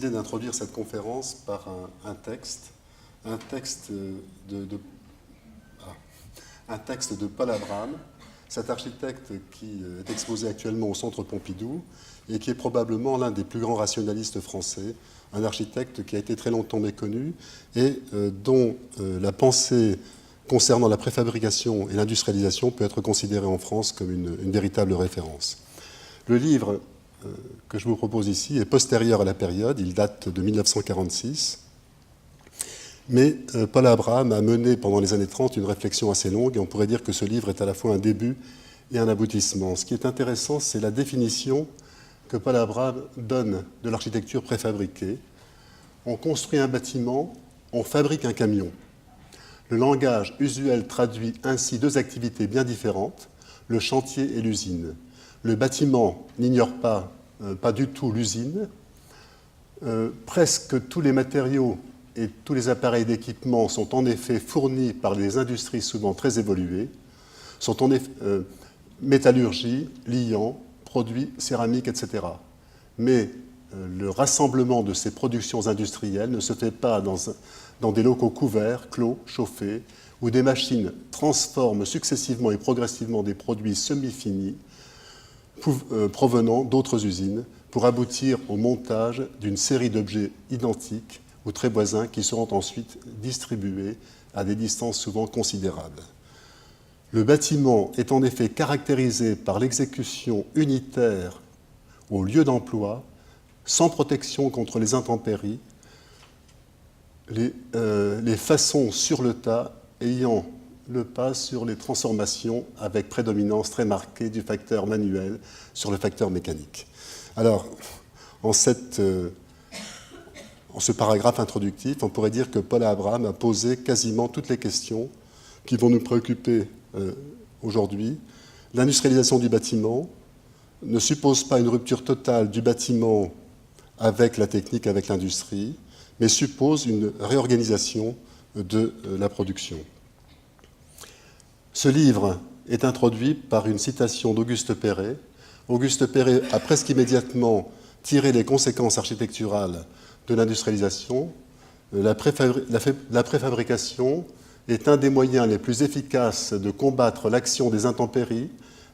décidé d'introduire cette conférence par un texte de Paul Abraham, cet architecte qui est exposé actuellement au Centre Pompidou et qui est probablement l'un des plus grands rationalistes français, un architecte qui a été très longtemps méconnu et dont la pensée concernant la préfabrication et l'industrialisation peut être considérée en France comme une véritable référence. Le livre que je vous propose ici est postérieur à la période, il date de 1946, mais Paul Abraham a mené pendant les années 30 une réflexion assez longue et on pourrait dire que ce livre est à la fois un début et un aboutissement. Ce qui est intéressant, c'est la définition que Paul Abraham donne de l'architecture préfabriquée. On construit un bâtiment, on fabrique un camion. Le langage usuel traduit ainsi deux activités bien différentes, le chantier et l'usine. Le bâtiment n'ignore pas du tout l'usine. Presque tous les matériaux et tous les appareils d'équipement sont en effet fournis par des industries souvent très évoluées, sont en effet métallurgie, liant, produits, céramique, etc. Mais le rassemblement de ces productions industrielles ne se fait pas dans des locaux couverts, clos, chauffés, où des machines transforment successivement et progressivement des produits semi-finis provenant d'autres usines pour aboutir au montage d'une série d'objets identiques ou très voisins qui seront ensuite distribués à des distances souvent considérables. Le bâtiment est en effet caractérisé par l'exécution unitaire au lieu d'emploi, sans protection contre les intempéries, les façons sur le tas ayant le pas sur les transformations avec prédominance très marquée du facteur manuel sur le facteur mécanique. Alors, en ce paragraphe introductif, on pourrait dire que Paul Abraham a posé quasiment toutes les questions qui vont nous préoccuper aujourd'hui. L'industrialisation du bâtiment ne suppose pas une rupture totale du bâtiment avec la technique, avec l'industrie, mais suppose une réorganisation de la production. Ce livre est introduit par une citation d'Auguste Perret. Auguste Perret a presque immédiatement tiré les conséquences architecturales de l'industrialisation. La préfabrication est un des moyens les plus efficaces de combattre l'action des intempéries,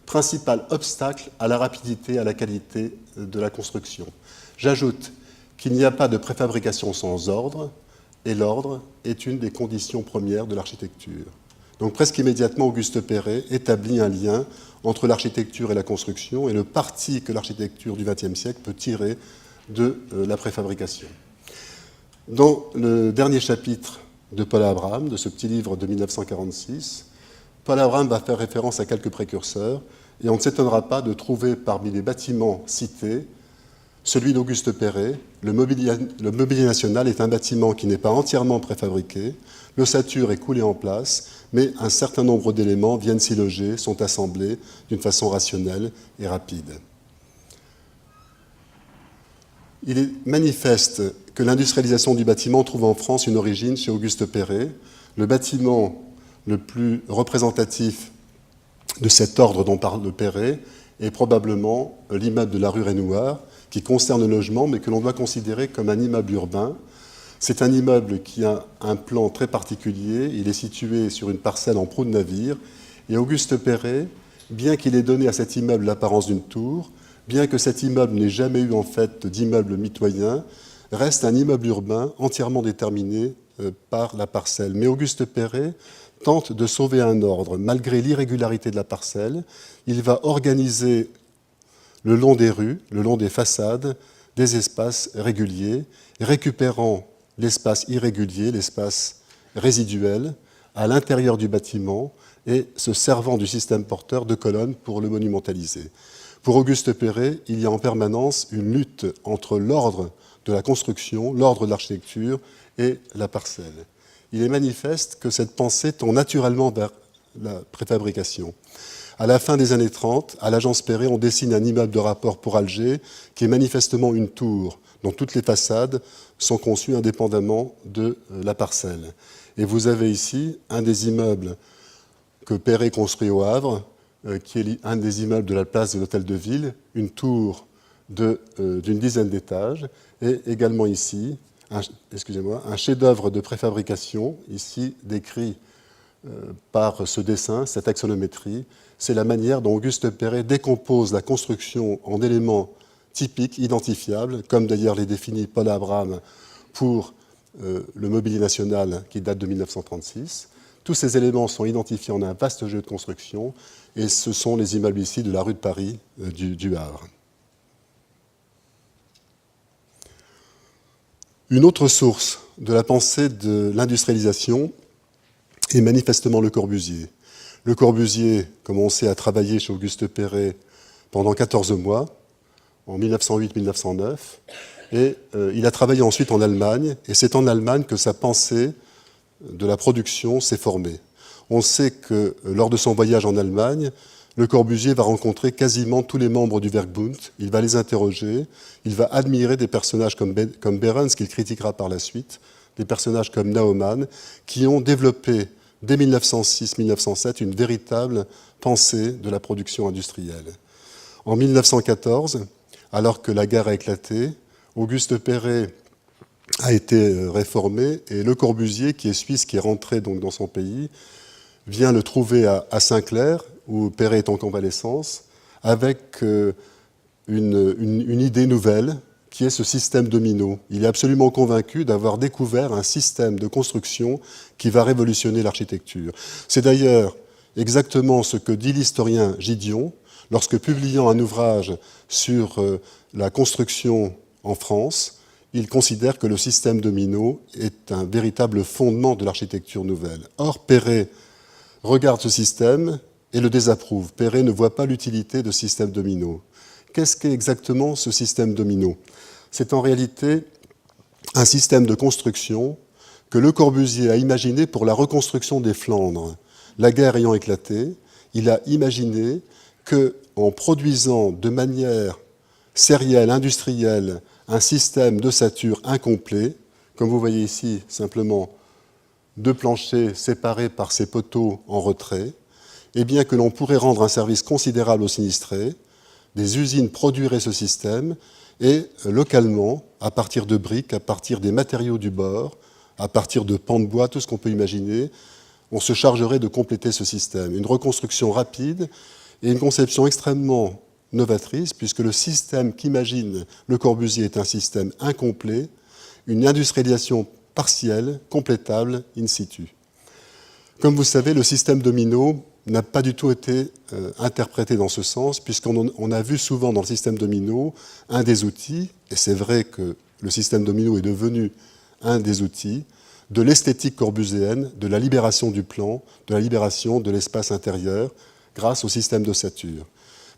principal obstacle à la rapidité et à la qualité de la construction. J'ajoute qu'il n'y a pas de préfabrication sans ordre, et l'ordre est une des conditions premières de l'architecture. Donc presque immédiatement, Auguste Perret établit un lien entre l'architecture et la construction et le parti que l'architecture du XXe siècle peut tirer de la préfabrication. Dans le dernier chapitre de Paul Abraham, de ce petit livre de 1946, Paul Abraham va faire référence à quelques précurseurs et on ne s'étonnera pas de trouver parmi les bâtiments cités celui d'Auguste Perret. Le mobilier national est un bâtiment qui n'est pas entièrement préfabriqué, l'ossature est coulée en place, mais un certain nombre d'éléments viennent s'y loger, sont assemblés d'une façon rationnelle et rapide. Il est manifeste que l'industrialisation du bâtiment trouve en France une origine chez Auguste Perret. Le bâtiment le plus représentatif de cet ordre dont parle Perret est probablement l'immeuble de la rue Raynouard, qui concerne le logement, mais que l'on doit considérer comme un immeuble urbain. C'est un immeuble qui a un plan très particulier. Il est situé sur une parcelle en proue de navire. Et Auguste Perret, bien qu'il ait donné à cet immeuble l'apparence d'une tour, bien que cet immeuble n'ait jamais eu en fait d'immeuble mitoyen, reste un immeuble urbain entièrement déterminé par la parcelle. Mais Auguste Perret tente de sauver un ordre. Malgré l'irrégularité de la parcelle, il va organiser le long des rues, le long des façades, des espaces réguliers, récupérant l'espace irrégulier, l'espace résiduel, à l'intérieur du bâtiment et se servant du système porteur de colonnes pour le monumentaliser. Pour Auguste Perret, il y a en permanence une lutte entre l'ordre de la construction, l'ordre de l'architecture et la parcelle. Il est manifeste que cette pensée tend naturellement vers la préfabrication. À la fin des années 30, à l'agence Perret, on dessine un immeuble de rapport pour Alger qui est manifestement une tour dont toutes les façades sont conçues indépendamment de la parcelle. Et vous avez ici un des immeubles que Perret construit au Havre, qui est un des immeubles de la place de l'Hôtel de Ville, une tour d'une dizaine d'étages, et également ici, un chef-d'œuvre de préfabrication, ici décrit par ce dessin, cette axonométrie. C'est la manière dont Auguste Perret décompose la construction en éléments typiques, identifiables, comme d'ailleurs les définit Paul Abraham pour le mobilier national qui date de 1936. Tous ces éléments sont identifiés en un vaste jeu de construction, et ce sont les immeubles ici de la rue de Paris, du Havre. Une autre source de la pensée de l'industrialisation est manifestement Le Corbusier. Le Corbusier, comme on sait, a travaillé chez Auguste Perret pendant 14 mois, en 1908-1909, et il a travaillé ensuite en Allemagne, et c'est en Allemagne que sa pensée de la production s'est formée. On sait que lors de son voyage en Allemagne, Le Corbusier va rencontrer quasiment tous les membres du Werkbund, il va les interroger, il va admirer des personnages comme Behrens, qu'il critiquera par la suite, des personnages comme Naumann, qui ont développé dès 1906-1907 une véritable pensée de la production industrielle. En 1914, alors que la guerre a éclaté, Auguste Perret a été réformé, et Le Corbusier, qui est suisse, qui est rentré donc dans son pays, vient le trouver à Saint-Clair, où Perret est en convalescence, avec une idée nouvelle, qui est ce système domino. Il est absolument convaincu d'avoir découvert un système de construction qui va révolutionner l'architecture. C'est d'ailleurs exactement ce que dit l'historien Gidion, lorsque publiant un ouvrage sur la construction en France, il considère que le système domino est un véritable fondement de l'architecture nouvelle. Or, Perret regarde ce système et le désapprouve. Perret ne voit pas l'utilité de système domino. Qu'est-ce qu'est exactement ce système domino ? C'est en réalité un système de construction que Le Corbusier a imaginé pour la reconstruction des Flandres. La guerre ayant éclaté, il a imaginé qu'en produisant de manière sérielle, industrielle, un système d'ossature incomplet, comme vous voyez ici, simplement deux planchers séparés par ces poteaux en retrait, eh bien que l'on pourrait rendre un service considérable aux sinistrés, des usines produiraient ce système, et localement, à partir de briques, à partir des matériaux du bord, à partir de pans de bois, tout ce qu'on peut imaginer, on se chargerait de compléter ce système. Une reconstruction rapide et une conception extrêmement novatrice, puisque le système qu'imagine Le Corbusier est un système incomplet, une industrialisation partielle, complétable, in situ. Comme vous savez, le système domino n'a pas du tout été interprété dans ce sens, puisqu'on a vu souvent dans le système domino un des outils, et c'est vrai que le système domino est devenu un des outils, de l'esthétique corbusienne, de la libération du plan, de la libération de l'espace intérieur, grâce au système d'ossature.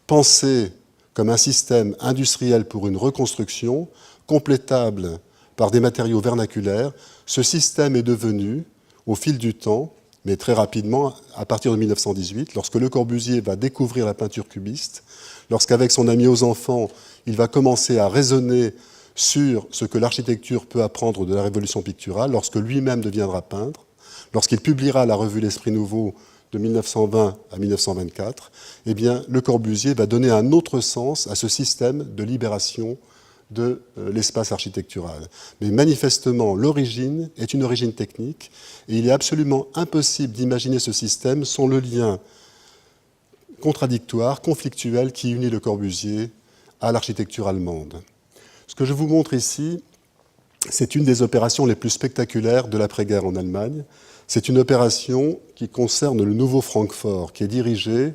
Pensé comme un système industriel pour une reconstruction, complétable par des matériaux vernaculaires, ce système est devenu, au fil du temps, mais très rapidement, à partir de 1918, lorsque Le Corbusier va découvrir la peinture cubiste, lorsqu'avec son ami aux enfants, il va commencer à raisonner sur ce que l'architecture peut apprendre de la révolution picturale, lorsque lui-même deviendra peintre, lorsqu'il publiera la revue L'Esprit Nouveau de 1920 à 1924, eh bien, Le Corbusier va donner un autre sens à ce système de libération de l'espace architectural. Mais manifestement, l'origine est une origine technique, et il est absolument impossible d'imaginer ce système sans le lien contradictoire, conflictuel qui unit Le Corbusier à l'architecture allemande. Ce que je vous montre ici, c'est une des opérations les plus spectaculaires de l'après-guerre en Allemagne. C'est une opération qui concerne le nouveau Francfort, qui est dirigé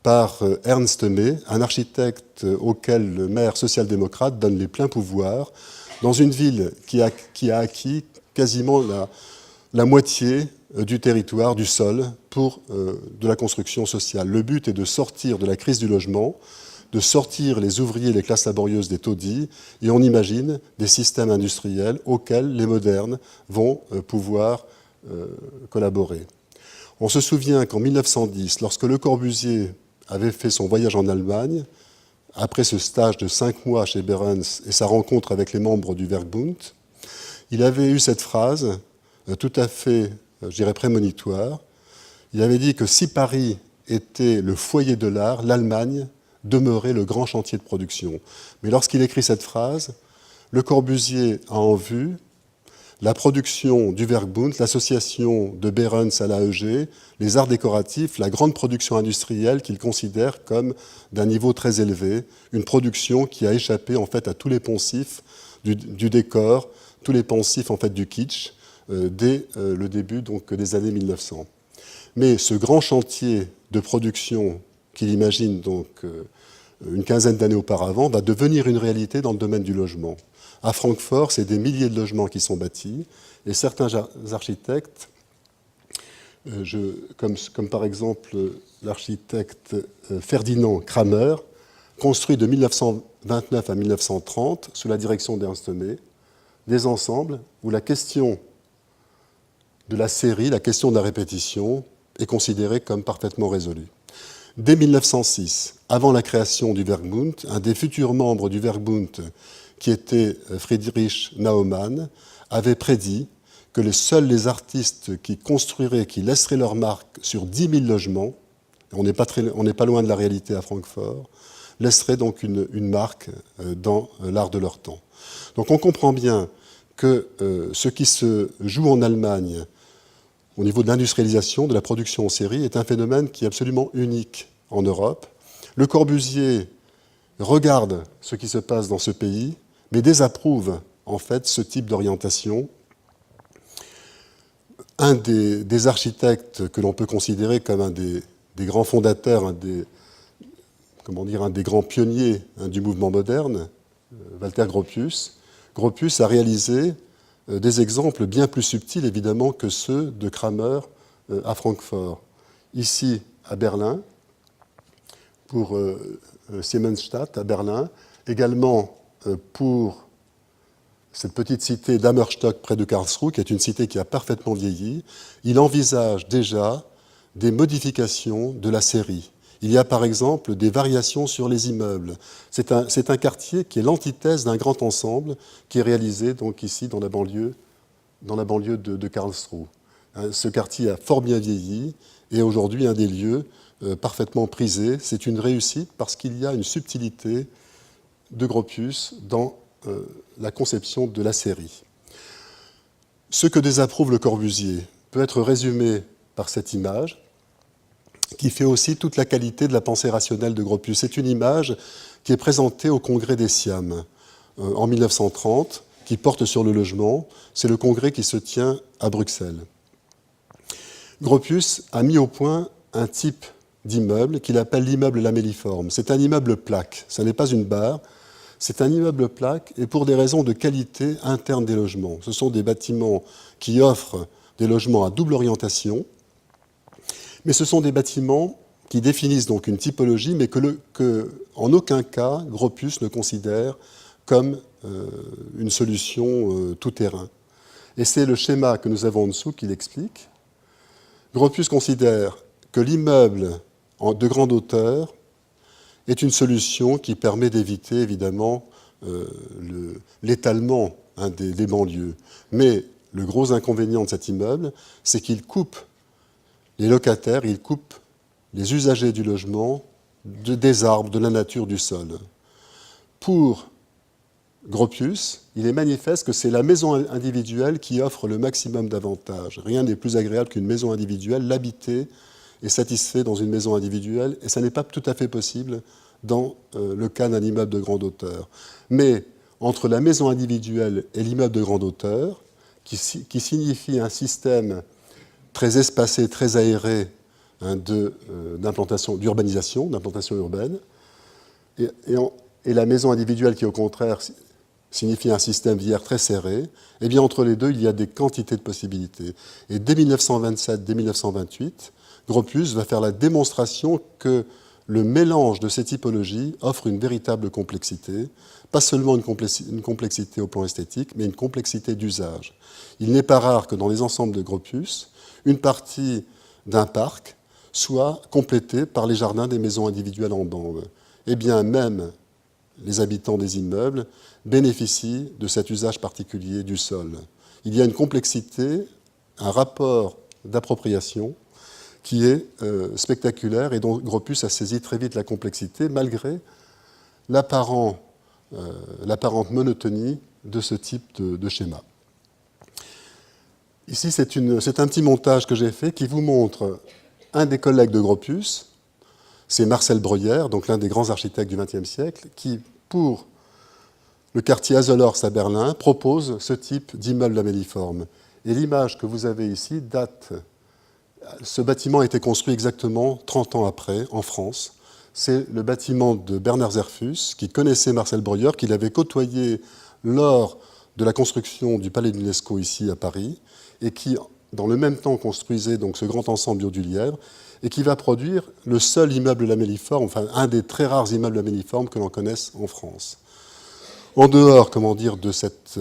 par Ernst May, un architecte auquel le maire social-démocrate donne les pleins pouvoirs, dans une ville qui a acquis quasiment la moitié du territoire, du sol, pour de la construction sociale. Le but est de sortir de la crise du logement, de sortir les ouvriers et les classes laborieuses des taudis, et on imagine des systèmes industriels auxquels les modernes vont pouvoir collaborer. On se souvient qu'en 1910, lorsque Le Corbusier avait fait son voyage en Allemagne, après ce stage de 5 mois chez Behrens et sa rencontre avec les membres du Werkbund, il avait eu cette phrase tout à fait, je dirais, prémonitoire. Il avait dit que si Paris était le foyer de l'art, l'Allemagne demeurer le grand chantier de production. Mais lorsqu'il écrit cette phrase, Le Corbusier a en vue la production du Werkbund, l'association de Behrens à l'AEG, les arts décoratifs, la grande production industrielle qu'il considère comme d'un niveau très élevé, une production qui a échappé en fait à tous les poncifs du décor, tous les poncifs en fait du kitsch, dès le début donc, des années 1900. Mais ce grand chantier de production qu'il imagine donc une quinzaine d'années auparavant va devenir une réalité dans le domaine du logement. À Francfort, c'est des milliers de logements qui sont bâtis, et certains architectes, comme par exemple l'architecte Ferdinand Kramer, construit de 1929 à 1930, sous la direction d'Ernst May, des ensembles où la question de la série, la question de la répétition, est considérée comme parfaitement résolue. Dès 1906, avant la création du Werkbund, un des futurs membres du Werkbund, qui était Friedrich Naumann, avait prédit que seuls les artistes qui construiraient, qui laisseraient leur marque sur 10 000 logements, on n'est pas loin de la réalité à Francfort, laisseraient donc une marque dans l'art de leur temps. Donc on comprend bien que ce qui se joue en Allemagne au niveau de l'industrialisation, de la production en série, est un phénomène qui est absolument unique en Europe. Le Corbusier regarde ce qui se passe dans ce pays, mais désapprouve en fait ce type d'orientation. Un des architectes que l'on peut considérer comme un des grands fondateurs, un des grands pionniers du mouvement moderne, Walter Gropius, a réalisé des exemples bien plus subtils évidemment que ceux de Kramer à Francfort. Ici à Berlin, pour Siemensstadt à Berlin, également pour cette petite cité d'Ammerstock près de Karlsruhe, qui est une cité qui a parfaitement vieilli, il envisage déjà des modifications de la série. Il y a par exemple des variations sur les immeubles. C'est un quartier qui est l'antithèse d'un grand ensemble qui est réalisé donc ici dans la banlieue de Karlsruhe. Ce quartier a fort bien vieilli et est aujourd'hui un des lieux parfaitement prisés. C'est une réussite parce qu'il y a une subtilité de Gropius dans la conception de la série. Ce que désapprouve Le Corbusier peut être résumé par cette image qui fait aussi toute la qualité de la pensée rationnelle de Gropius. C'est une image qui est présentée au congrès des SIAM en 1930, qui porte sur le logement. C'est le congrès qui se tient à Bruxelles. Gropius a mis au point un type d'immeuble qu'il appelle l'immeuble lamelliforme. C'est un immeuble plaque, ce n'est pas une barre, c'est un immeuble plaque et pour des raisons de qualité interne des logements. Ce sont des bâtiments qui offrent des logements à double orientation, mais ce sont des bâtiments qui définissent donc une typologie, mais que en aucun cas, Gropius ne considère comme une solution tout-terrain. Et c'est le schéma que nous avons en dessous qui l'explique. Gropius considère que l'immeuble de grande hauteur est une solution qui permet d'éviter évidemment l'étalement des banlieues. Mais le gros inconvénient de cet immeuble, c'est qu'il coupe les locataires, il coupe les usagers du logement des arbres, de la nature, du sol. Pour Gropius, il est manifeste que c'est la maison individuelle qui offre le maximum d'avantages. Rien n'est plus agréable qu'une maison individuelle. L'habiter est satisfait dans une maison individuelle, et ça n'est pas tout à fait possible dans le cas d'un immeuble de grande hauteur. Mais entre la maison individuelle et l'immeuble de grande hauteur, qui signifie un système très espacé, très aéré d'urbanisation, d'implantation urbaine, et la maison individuelle qui, au contraire, signifie un système viaire très serré, eh bien, entre les deux, il y a des quantités de possibilités. Et dès 1927, dès 1928, Gropius va faire la démonstration que le mélange de ces typologies offre une véritable complexité, pas seulement une complexité au plan esthétique, mais une complexité d'usage. Il n'est pas rare que dans les ensembles de Gropius, une partie d'un parc soit complétée par les jardins des maisons individuelles en bande. Eh bien, même les habitants des immeubles bénéficient de cet usage particulier du sol. Il y a une complexité, un rapport d'appropriation qui est spectaculaire et dont Gropius a saisi très vite la complexité, malgré l'apparente monotonie de ce type de schéma. Ici, c'est un petit montage que j'ai fait qui vous montre un des collègues de Gropius, c'est Marcel Breuer, donc l'un des grands architectes du XXe siècle, qui, pour le quartier Haselhorst à Berlin, propose ce type d'immeuble lamelliforme. Et l'image que vous avez ici date. Ce bâtiment a été construit exactement 30 ans après, en France. C'est le bâtiment de Bernard Zerfus, qui connaissait Marcel Breuer, qu'il avait côtoyé lors de la construction du palais de l'UNESCO ici à Paris, et qui, dans le même temps, construisait donc ce grand ensemble Bio du Lièvre, et qui va produire le seul immeuble lamelliforme, enfin un des très rares immeubles lamelliformes que l'on connaisse en France. En dehors, de cette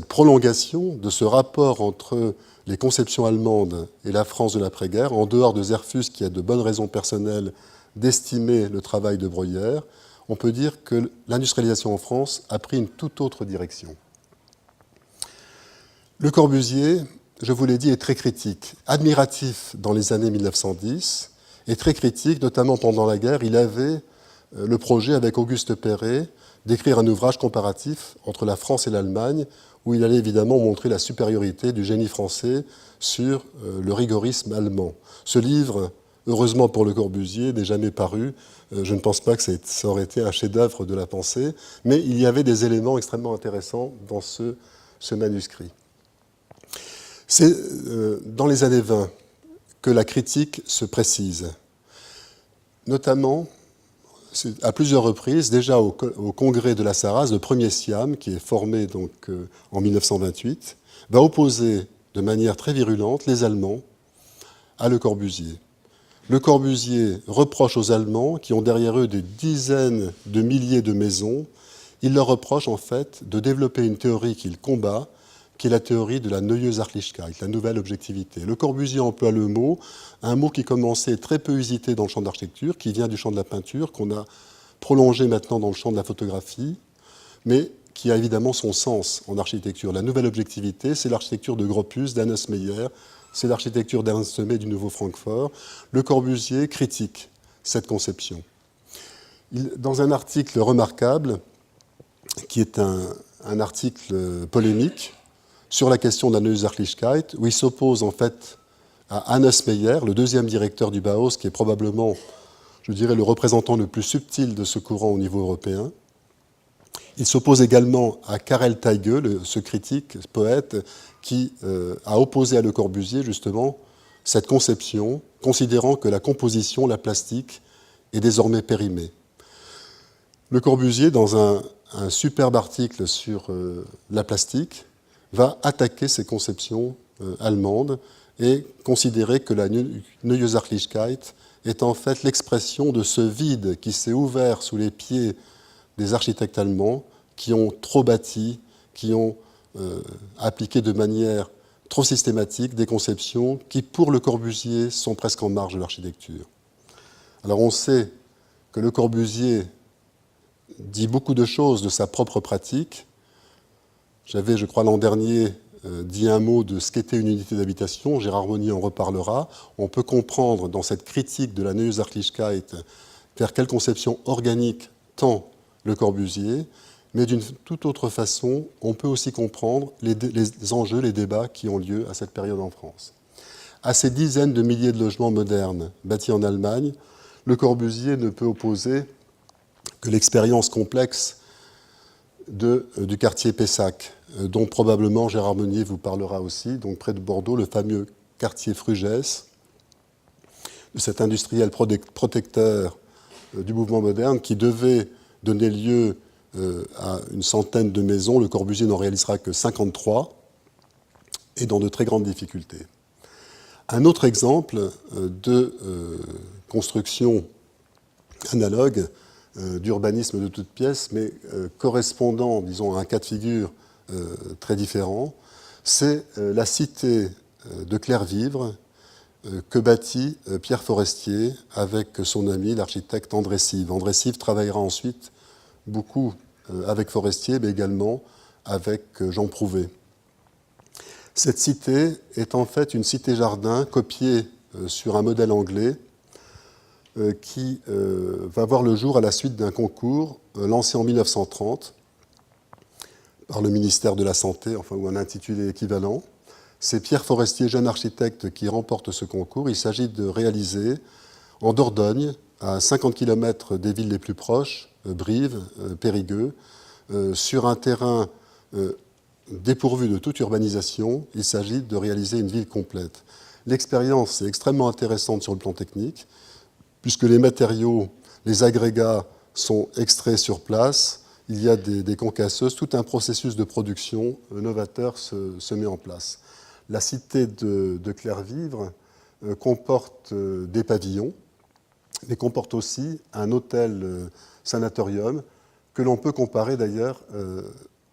prolongation, de ce rapport entre les conceptions allemandes et la France de l'après-guerre, en dehors de Zerfus, qui a de bonnes raisons personnelles d'estimer le travail de Breuer, on peut dire que l'industrialisation en France a pris une toute autre direction. Le Corbusier, je vous l'ai dit, est très critique, admiratif dans les années 1910, et très critique, notamment pendant la guerre. Il avait le projet, avec Auguste Perret, d'écrire un ouvrage comparatif entre la France et l'Allemagne, où il allait évidemment montrer la supériorité du génie français sur le rigorisme allemand. Ce livre, heureusement pour Le Corbusier, n'est jamais paru. Je ne pense pas que ça aurait été un chef-d'œuvre de la pensée, mais il y avait des éléments extrêmement intéressants dans ce manuscrit. C'est dans les années 20 que la critique se précise, notamment à plusieurs reprises, déjà au congrès de la Sarraz, le premier SIAM, qui est formé donc, en 1928, va opposer de manière très virulente les Allemands à Le Corbusier. Le Corbusier reproche aux Allemands, qui ont derrière eux des dizaines de milliers de maisons, il leur reproche en fait de développer une théorie qu'il combat, qui est la théorie de la Neue Sachlichkeit, la nouvelle objectivité. Le Corbusier emploie le mot, un mot qui commençait très peu usité dans le champ de l'architecture, qui vient du champ de la peinture, qu'on a prolongé maintenant dans le champ de la photographie, mais qui a évidemment son sens en architecture. La nouvelle objectivité, c'est l'architecture de Gropius, d'Hannes Meyer, c'est l'architecture d'Ernst May du Nouveau Francfort. Le Corbusier critique cette conception. Dans un article remarquable, qui est un article polémique, sur la question de la Neue Sachlichkeit, où il s'oppose en fait à Hannes Meyer, le deuxième directeur du Bauhaus, qui est probablement, je dirais, le représentant le plus subtil de ce courant au niveau européen. Il s'oppose également à Karel Teige, ce critique, ce poète, qui a opposé à Le Corbusier, justement, cette conception, considérant que la composition, la plastique, est désormais périmée. Le Corbusier, dans un superbe article sur la plastique, va attaquer ces conceptions allemandes et considérer que la Neue Sachlichkeit est en fait l'expression de ce vide qui s'est ouvert sous les pieds des architectes allemands qui ont trop bâti, qui ont appliqué de manière trop systématique des conceptions qui, pour Le Corbusier, sont presque en marge de l'architecture. Alors on sait que Le Corbusier dit beaucoup de choses de sa propre pratique. J'avais, je crois, l'an dernier, dit un mot de ce qu'était une unité d'habitation. Gérard Monnier en reparlera. On peut comprendre dans cette critique de la Neue Sachlichkeit vers quelle conception organique tend Le Corbusier, mais d'une toute autre façon, on peut aussi comprendre les enjeux, les débats qui ont lieu à cette période en France. À ces dizaines de milliers de logements modernes bâtis en Allemagne, Le Corbusier ne peut opposer que l'expérience complexe du quartier Pessac, dont probablement Gérard Monnier vous parlera aussi, donc près de Bordeaux, le fameux quartier Frugès, de cet industriel protecteur du mouvement moderne qui devait donner lieu à une centaine de maisons. Le Corbusier n'en réalisera que 53 et dans de très grandes difficultés. Un autre exemple de construction analogue, d'urbanisme de toutes pièces, mais correspondant, disons, à un cas de figure très différent, c'est la cité de Clervivre que bâtit Pierre Forestier avec son ami, l'architecte André Sive. André Sive travaillera ensuite beaucoup avec Forestier, mais également avec Jean Prouvé. Cette cité est en fait une cité-jardin copiée sur un modèle anglais qui va voir le jour à la suite d'un concours lancé en 1930 par le ministère de la Santé, enfin, ou un intitulé équivalent. C'est Pierre Forestier, jeune architecte, qui remporte ce concours. Il s'agit de réaliser en Dordogne, à 50 km des villes les plus proches, Brive, Périgueux, sur un terrain dépourvu de toute urbanisation, il s'agit de réaliser une ville complète. L'expérience est extrêmement intéressante sur le plan technique, puisque les matériaux, les agrégats sont extraits sur place, il y a des concasseuses, tout un processus de production novateur se met en place. La cité de Clervivre comporte des pavillons, mais comporte aussi un hôtel sanatorium que l'on peut comparer d'ailleurs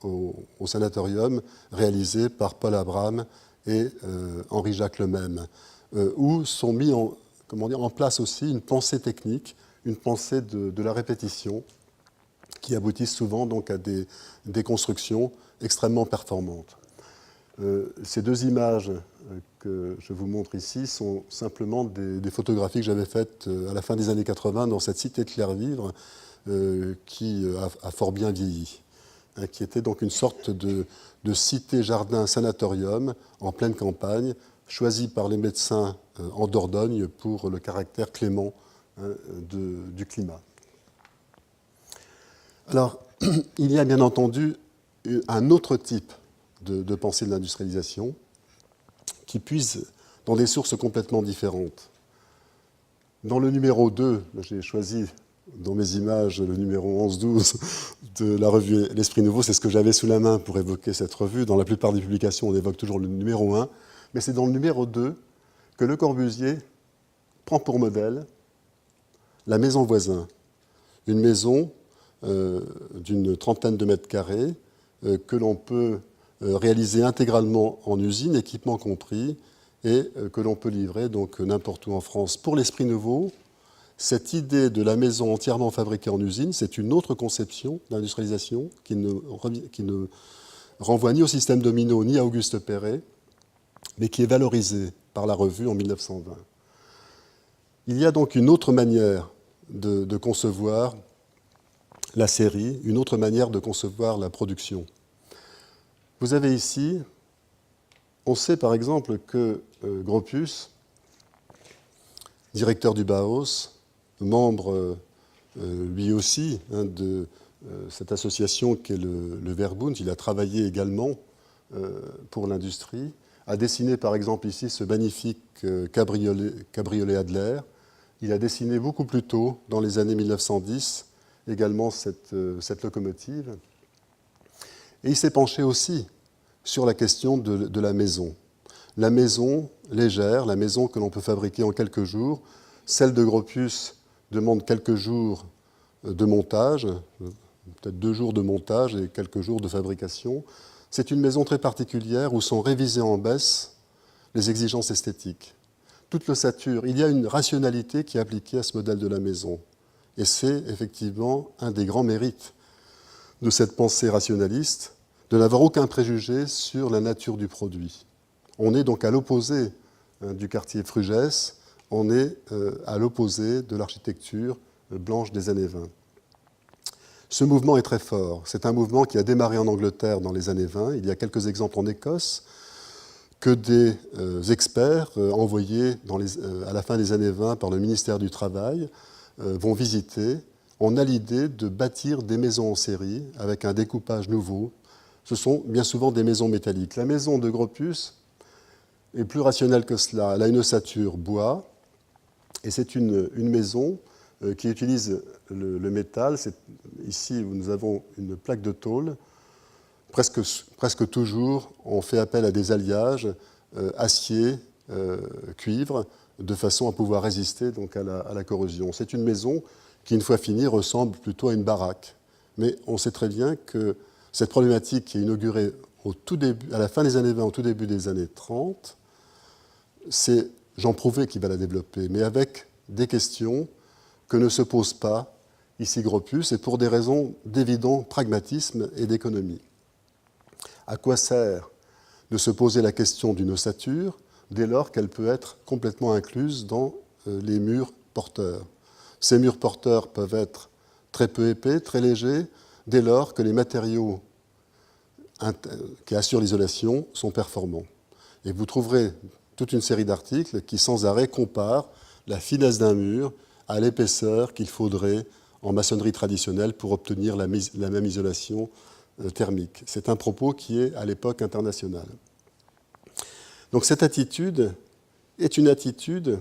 au sanatorium réalisé par Paul Abraham et Henri-Jacques Lemesme, où sont mis en place aussi une pensée technique, une pensée de la répétition, qui aboutissent souvent donc à des constructions extrêmement performantes. Ces deux images que je vous montre ici sont simplement des photographies que j'avais faites à la fin des années 80 dans cette cité de Clervivre qui a fort bien vieilli, qui était donc une sorte de cité-jardin-sanatorium en pleine campagne, choisie par les médecins en Dordogne pour le caractère clément du climat. Alors, il y a bien entendu un autre type de pensée de l'industrialisation qui puise dans des sources complètement différentes. Dans le numéro 2, j'ai choisi dans mes images le numéro 11-12 de la revue L'Esprit Nouveau, c'est ce que j'avais sous la main pour évoquer cette revue. Dans la plupart des publications, on évoque toujours le numéro 1, mais c'est dans le numéro 2 que Le Corbusier prend pour modèle la maison voisin, une maison d'une trentaine de mètres carrés que l'on peut réaliser intégralement en usine, équipement compris, et que l'on peut livrer donc n'importe où en France. Pour l'Esprit Nouveau, cette idée de la maison entièrement fabriquée en usine, c'est une autre conception d'industrialisation qui ne renvoie ni au système domino ni à Auguste Perret, mais qui est valorisée par la revue en 1920. Il y a donc une autre manière de concevoir la série, une autre manière de concevoir la production. Vous avez ici, on sait par exemple que Gropius, directeur du Bauhaus, membre lui aussi de cette association qu'est le Verbund, il a travaillé également pour l'industrie, a dessiné par exemple ici ce magnifique cabriolet Adler. Il a dessiné beaucoup plus tôt, dans les années 1910, également cette locomotive. Et il s'est penché aussi sur la question de la maison. La maison légère, la maison que l'on peut fabriquer en quelques jours. Celle de Gropius demande quelques jours de montage, peut-être 2 jours de montage et quelques jours de fabrication. C'est une maison très particulière où sont révisées en baisse les exigences esthétiques. Toute l'ossature, il y a une rationalité qui est appliquée à ce modèle de la maison. Et c'est effectivement un des grands mérites de cette pensée rationaliste, de n'avoir aucun préjugé sur la nature du produit. On est donc à l'opposé du quartier Frugès, on est à l'opposé de l'architecture blanche des années 20. Ce mouvement est très fort. C'est un mouvement qui a démarré en Angleterre dans les années 20. Il y a quelques exemples en Écosse que des experts envoyés à la fin des années 20 par le ministère du Travail vont visiter. On a l'idée de bâtir des maisons en série avec un découpage nouveau. Ce sont bien souvent des maisons métalliques. La maison de Gropius est plus rationnelle que cela. Elle a une ossature bois et c'est une maison qui utilise le métal. Ici, nous avons une plaque de tôle. Presque toujours, on fait appel à des alliages acier, cuivre, de façon à pouvoir résister donc à la corrosion. C'est une maison qui, une fois finie, ressemble plutôt à une baraque. Mais on sait très bien que cette problématique qui est inaugurée à la fin des années 20, au tout début des années 30, c'est Jean Prouvé qui va la développer, mais avec des questions que ne se pose pas ici Gropius, et pour des raisons d'évident pragmatisme et d'économie. À quoi sert de se poser la question d'une ossature dès lors qu'elle peut être complètement incluse dans les murs porteurs. Ces murs porteurs peuvent être très peu épais, très légers, dès lors que les matériaux qui assurent l'isolation sont performants. Et vous trouverez toute une série d'articles qui, sans arrêt, comparent la finesse d'un mur à l'épaisseur qu'il faudrait en maçonnerie traditionnelle pour obtenir la même isolation thermique. C'est un propos qui est à l'époque international. Donc cette attitude est une attitude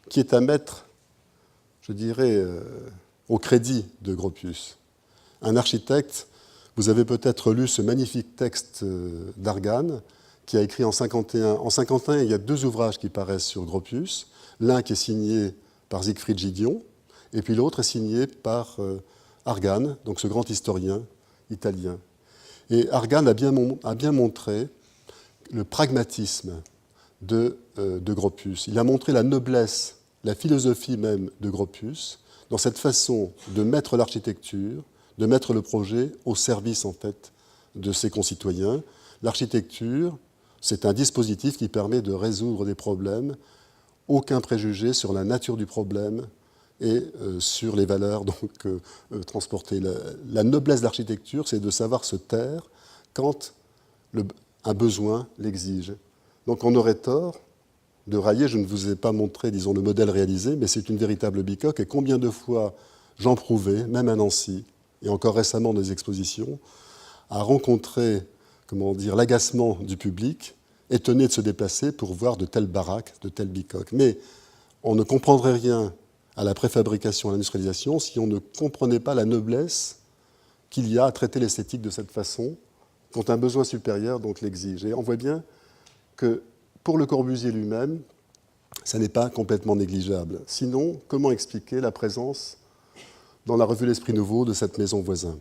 qui est à mettre, je dirais, au crédit de Gropius. Un architecte, vous avez peut-être lu ce magnifique texte d'Argan, qui a écrit en 1951. En 1951, il y a 2 ouvrages qui paraissent sur Gropius. L'un qui est signé par Siegfried Giedion, et puis l'autre est signé par Argan, donc ce grand historien italien. Et Argan a bien montré le pragmatisme de Gropius. Il a montré la noblesse, la philosophie même de Gropius, dans cette façon de mettre l'architecture, de mettre le projet au service, en fait, de ses concitoyens. L'architecture, c'est un dispositif qui permet de résoudre des problèmes, aucun préjugé sur la nature du problème et sur les valeurs donc, transportées. La noblesse de l'architecture, c'est de savoir se taire quand un besoin l'exige. Donc on aurait tort de railler, je ne vous ai pas montré, disons, le modèle réalisé, mais c'est une véritable bicoque, et combien de fois Jean Prouvé, même à Nancy, et encore récemment dans des expositions, a rencontré, comment dire, l'agacement du public, étonné de se déplacer pour voir de telles baraques, de telles bicoques. Mais on ne comprendrait rien à la préfabrication, à l'industrialisation, si on ne comprenait pas la noblesse qu'il y a à traiter l'esthétique de cette façon, quand un besoin supérieur donc l'exige. Et on voit bien que pour Le Corbusier lui-même, ça n'est pas complètement négligeable. Sinon, comment expliquer la présence dans la revue L'Esprit Nouveau de cette maison voisin?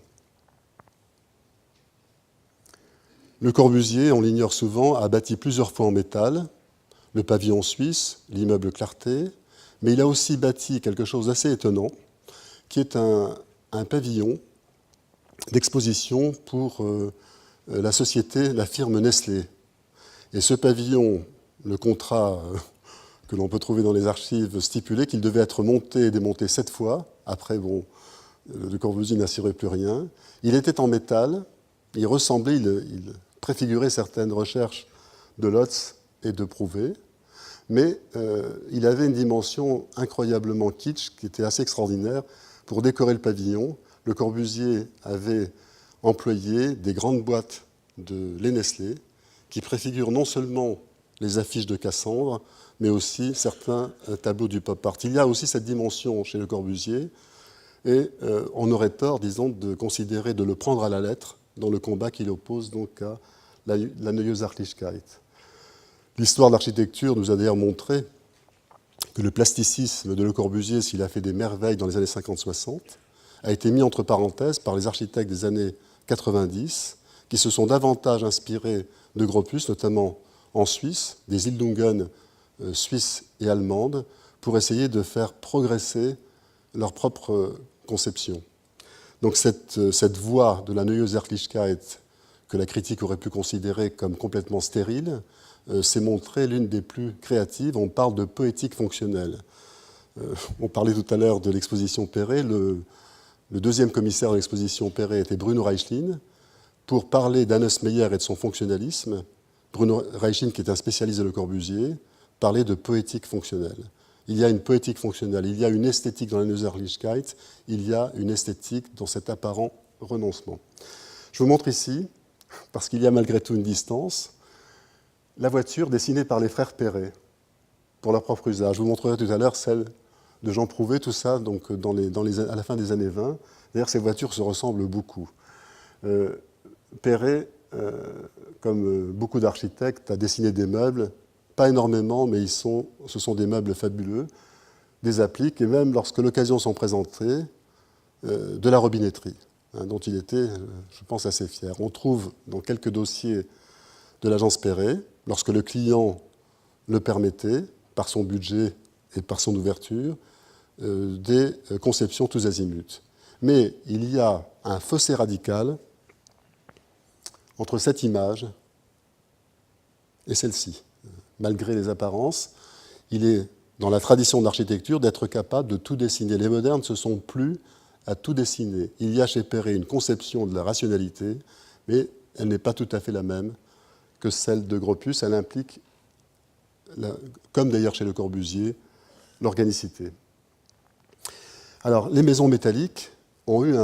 Le Corbusier, on l'ignore souvent, a bâti plusieurs fois en métal le pavillon suisse, l'immeuble Clarté, mais il a aussi bâti quelque chose d'assez étonnant, qui est un pavillon d'exposition pour la société, la firme Nestlé. Et ce pavillon, le contrat que l'on peut trouver dans les archives stipulait qu'il devait être monté et démonté 7 fois. Après, bon, Le Corbusier n'assurait plus rien. Il était en métal, il ressemblait, il préfigurait certaines recherches de Lotz et de Prouvé, mais il avait une dimension incroyablement kitsch qui était assez extraordinaire. Pour décorer le pavillon, Le Corbusier avait employé des grandes boîtes de lait Nestlé qui préfigurent non seulement les affiches de Cassandre, mais aussi certains tableaux du pop art. Il y a aussi cette dimension chez Le Corbusier, et on aurait tort, disons, de considérer, de le prendre à la lettre dans le combat qu'il oppose donc à la Neue Sachlichkeit. L'histoire de l'architecture nous a d'ailleurs montré que le plasticisme de Le Corbusier, s'il a fait des merveilles dans les années 50-60, a été mis entre parenthèses par les architectes des années 90, qui se sont davantage inspirés de Gropius, notamment en Suisse, des Siedlungen suisses et allemandes, pour essayer de faire progresser leur propre conception. Donc cette voie de la Neue Sachlichkeit, que la critique aurait pu considérer comme complètement stérile, s'est montrée l'une des plus créatives. On parle de poétique fonctionnelle. On parlait tout à l'heure de l'exposition Perret. Le deuxième commissaire de l'exposition Perret était Bruno Reichlin. Pour parler d'Hannes Meyer et de son fonctionnalisme, Bruno Reichlin, qui est un spécialiste de Le Corbusier, parlait de poétique fonctionnelle. Il y a une poétique fonctionnelle, il y a une esthétique dans la Neue Sachlichkeit, il y a une esthétique dans cet apparent renoncement. Je vous montre ici, parce qu'il y a malgré tout une distance, la voiture dessinée par les frères Perret pour leur propre usage. Je vous montrerai tout à l'heure celle de Jean Prouvé, tout ça donc à la fin des années 20. D'ailleurs, ces voitures se ressemblent beaucoup. Perret, comme beaucoup d'architectes, a dessiné des meubles, pas énormément, mais ce sont des meubles fabuleux, des appliques, et même lorsque l'occasion s'en présentait, de la robinetterie, dont il était, je pense, assez fier. On trouve dans quelques dossiers de l'agence Perret, lorsque le client le permettait, par son budget et par son ouverture, des conceptions tous azimuts. Mais il y a un fossé radical entre cette image est celle-ci. Malgré les apparences, il est dans la tradition de l'architecture d'être capable de tout dessiner. Les modernes ne se sont plus à tout dessiner. Il y a chez Perret une conception de la rationalité, mais elle n'est pas tout à fait la même que celle de Gropius. Elle implique, comme d'ailleurs chez Le Corbusier, l'organicité. Alors, les maisons métalliques ont eu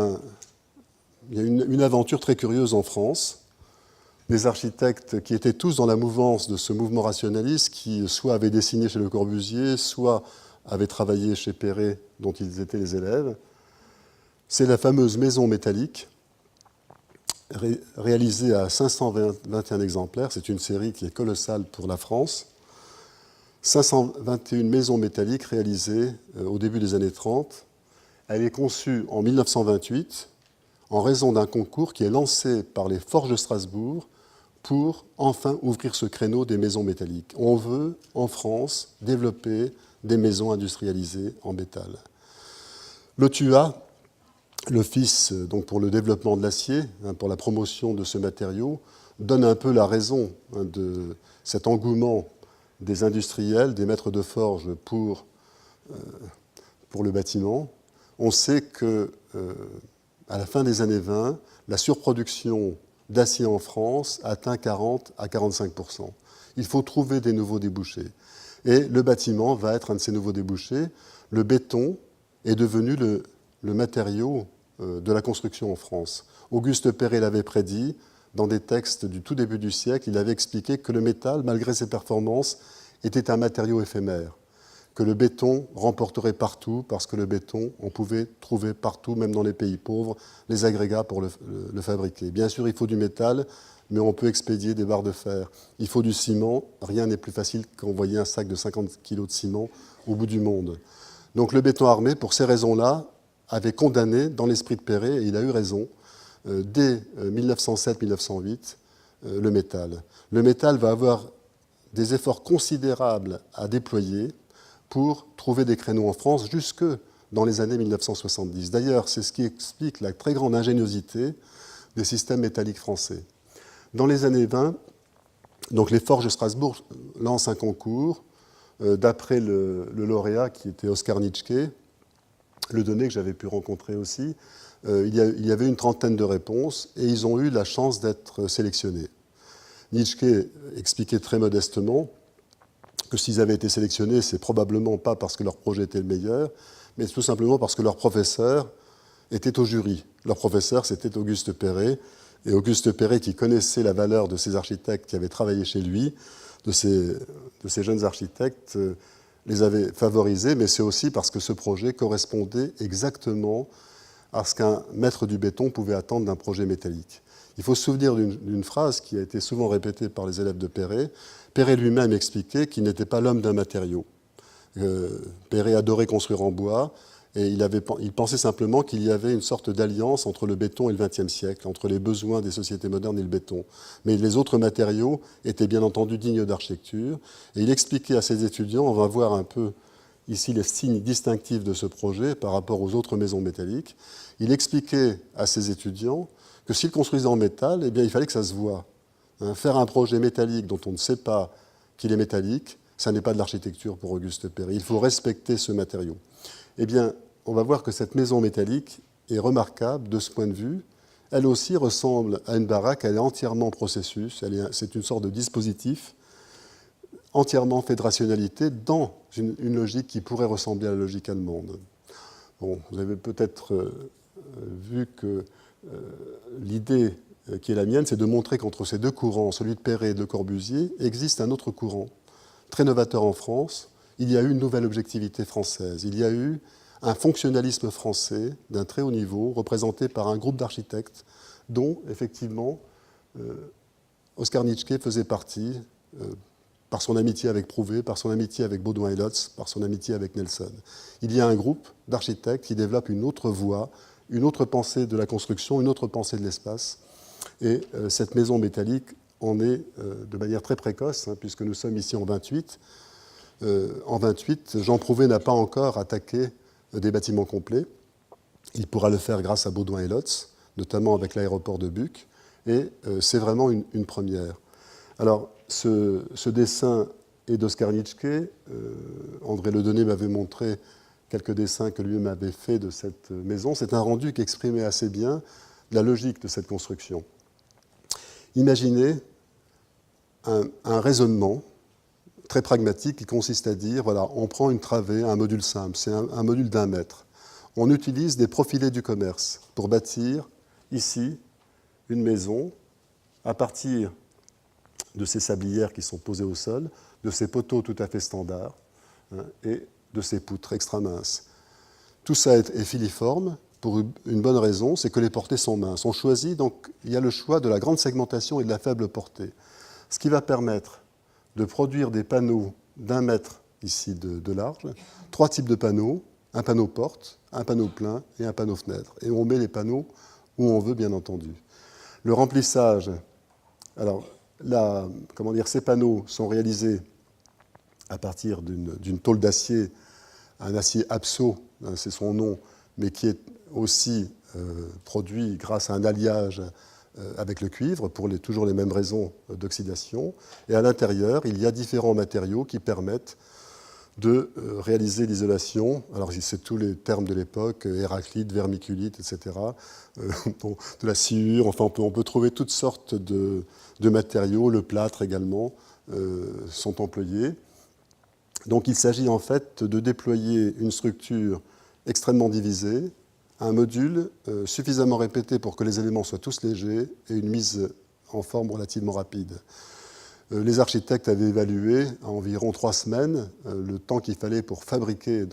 il y a une aventure très curieuse en France. Des architectes qui étaient tous dans la mouvance de ce mouvement rationaliste, qui soit avaient dessiné chez Le Corbusier, soit avaient travaillé chez Perret, dont ils étaient les élèves. C'est la fameuse maison métallique, réalisée à 521 exemplaires. C'est une série qui est colossale pour la France. 521 maisons métalliques réalisées au début des années 30. Elle est conçue en 1928 en raison d'un concours qui est lancé par les Forges de Strasbourg pour enfin ouvrir ce créneau des maisons métalliques. On veut, en France, développer des maisons industrialisées en métal. L'OTUA, l'Office donc, pour le développement de l'acier, pour la promotion de ce matériau, donne un peu la raison de cet engouement des industriels, des maîtres de forge pour le bâtiment. On sait que à la fin des années 20, la surproduction d'acier en France atteint 40 à 45%. Il faut trouver des nouveaux débouchés. Et le bâtiment va être un de ces nouveaux débouchés. Le béton est devenu le matériau de la construction en France. Auguste Perret l'avait prédit dans des textes du tout début du siècle. Il avait expliqué que le métal, malgré ses performances, était un matériau éphémère, que le béton remporterait partout, parce que le béton, on pouvait trouver partout, même dans les pays pauvres, les agrégats pour le fabriquer. Bien sûr, il faut du métal, mais on peut expédier des barres de fer. Il faut du ciment. Rien n'est plus facile qu'envoyer un sac de 50 kg de ciment au bout du monde. Donc le béton armé, pour ces raisons-là, avait condamné, dans l'esprit de Perret, et il a eu raison, dès 1907-1908, le métal. Le métal va avoir des efforts considérables à déployer pour trouver des créneaux en France jusque dans les années 1970. D'ailleurs, c'est ce qui explique la très grande ingéniosité des systèmes métalliques français. Dans les années 20, donc les Forges de Strasbourg lancent un concours d'après le lauréat qui était Oskar Nitschke, le Donné que j'avais pu rencontrer aussi. Il y avait une trentaine de réponses et ils ont eu la chance d'être sélectionnés. Nitschke expliquait très modestement que s'ils avaient été sélectionnés, c'est probablement pas parce que leur projet était le meilleur, mais tout simplement parce que leur professeur était au jury. Leur professeur, c'était Auguste Perret, et Auguste Perret, qui connaissait la valeur de ces architectes qui avaient travaillé chez lui, de ces jeunes architectes, les avait favorisés, mais c'est aussi parce que ce projet correspondait exactement à ce qu'un maître du béton pouvait attendre d'un projet métallique. Il faut se souvenir d'une phrase qui a été souvent répétée par les élèves de Perret. Perret lui-même expliquait qu'il n'était pas l'homme d'un matériau. Perret adorait construire en bois et il pensait simplement qu'il y avait une sorte d'alliance entre le béton et le XXe siècle, entre les besoins des sociétés modernes et le béton. Mais les autres matériaux étaient bien entendu dignes d'architecture. Et il expliquait à ses étudiants, on va voir un peu ici les signes distinctifs de ce projet par rapport aux autres maisons métalliques, il expliquait à ses étudiants que s'ils construisaient en métal, eh bien, il fallait que ça se voie. Faire un projet métallique dont on ne sait pas qu'il est métallique, ça n'est pas de l'architecture pour Auguste Perret. Il faut respecter ce matériau. Eh bien, on va voir que cette maison métallique est remarquable de ce point de vue. Elle aussi ressemble à une baraque, elle est entièrement en processus, c'est une sorte de dispositif entièrement fait de rationalité dans une logique qui pourrait ressembler à la logique allemande. Bon, vous avez peut-être vu que l'idée qui est la mienne, c'est de montrer qu'entre ces deux courants, celui de Perret et de Le Corbusier, existe un autre courant, très novateur en France. Il y a eu une nouvelle objectivité française. Il y a eu un fonctionnalisme français d'un très haut niveau, représenté par un groupe d'architectes dont, effectivement, Oskar Nitschke faisait partie, par son amitié avec Prouvé, par son amitié avec Baudouin et Lotz, par son amitié avec Nelson. Il y a un groupe d'architectes qui développe une autre voie, une autre pensée de la construction, une autre pensée de l'espace. Et cette maison métallique en est de manière très précoce, puisque nous sommes ici en 28. En 28, Jean Prouvé n'a pas encore attaqué des bâtiments complets. Il pourra le faire grâce à Baudouin et Lotz, notamment avec l'aéroport de Buc. Et c'est vraiment une première. Alors, ce dessin est d'Oskar Nitschke. André Ledonné m'avait montré quelques dessins que lui-même avait fait de cette maison. C'est un rendu qui exprimait assez bien la logique de cette construction. Imaginez un raisonnement très pragmatique qui consiste à dire, voilà, on prend une travée, un module simple, c'est un module d'1 mètre. On utilise des profilés du commerce pour bâtir ici une maison à partir de ces sablières qui sont posées au sol, de ces poteaux tout à fait standards et de ces poutres extra minces. Tout ça est filiforme pour une bonne raison, c'est que les portées sont minces. On choisit, donc il y a le choix de la grande segmentation et de la faible portée. Ce qui va permettre de produire des panneaux d'1 mètre ici de large, 3 types de panneaux, un panneau porte, un panneau plein et un panneau fenêtre. Et on met les panneaux où on veut, bien entendu. Le remplissage, alors ces panneaux sont réalisés à partir d'une tôle d'acier, un acier Apso, c'est son nom, mais qui est aussi produit grâce à un alliage avec le cuivre, pour toujours les mêmes raisons d'oxydation. Et à l'intérieur, il y a différents matériaux qui permettent de réaliser l'isolation. Alors, c'est tous les termes de l'époque, héraclite, vermiculite, etc., de la sciure, enfin, on peut trouver toutes sortes de matériaux, le plâtre également, sont employés. Donc, il s'agit en fait de déployer une structure extrêmement divisée, un module suffisamment répété pour que les éléments soient tous légers et une mise en forme relativement rapide. Les architectes avaient évalué à environ 3 semaines le temps qu'il fallait pour fabriquer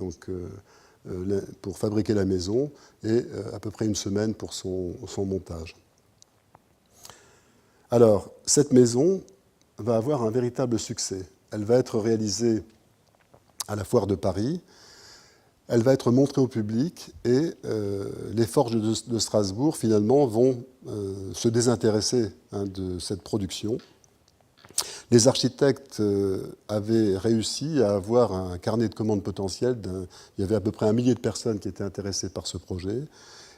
la maison et à peu près 1 semaine pour son montage. Alors, cette maison va avoir un véritable succès. Elle va être réalisée à la Foire de Paris. Elle va être montrée au public et les forges de Strasbourg, finalement, vont se désintéresser de cette production. Les architectes avaient réussi à avoir un carnet de commandes potentiel. Il y avait à peu près 1 millier de personnes qui étaient intéressées par ce projet.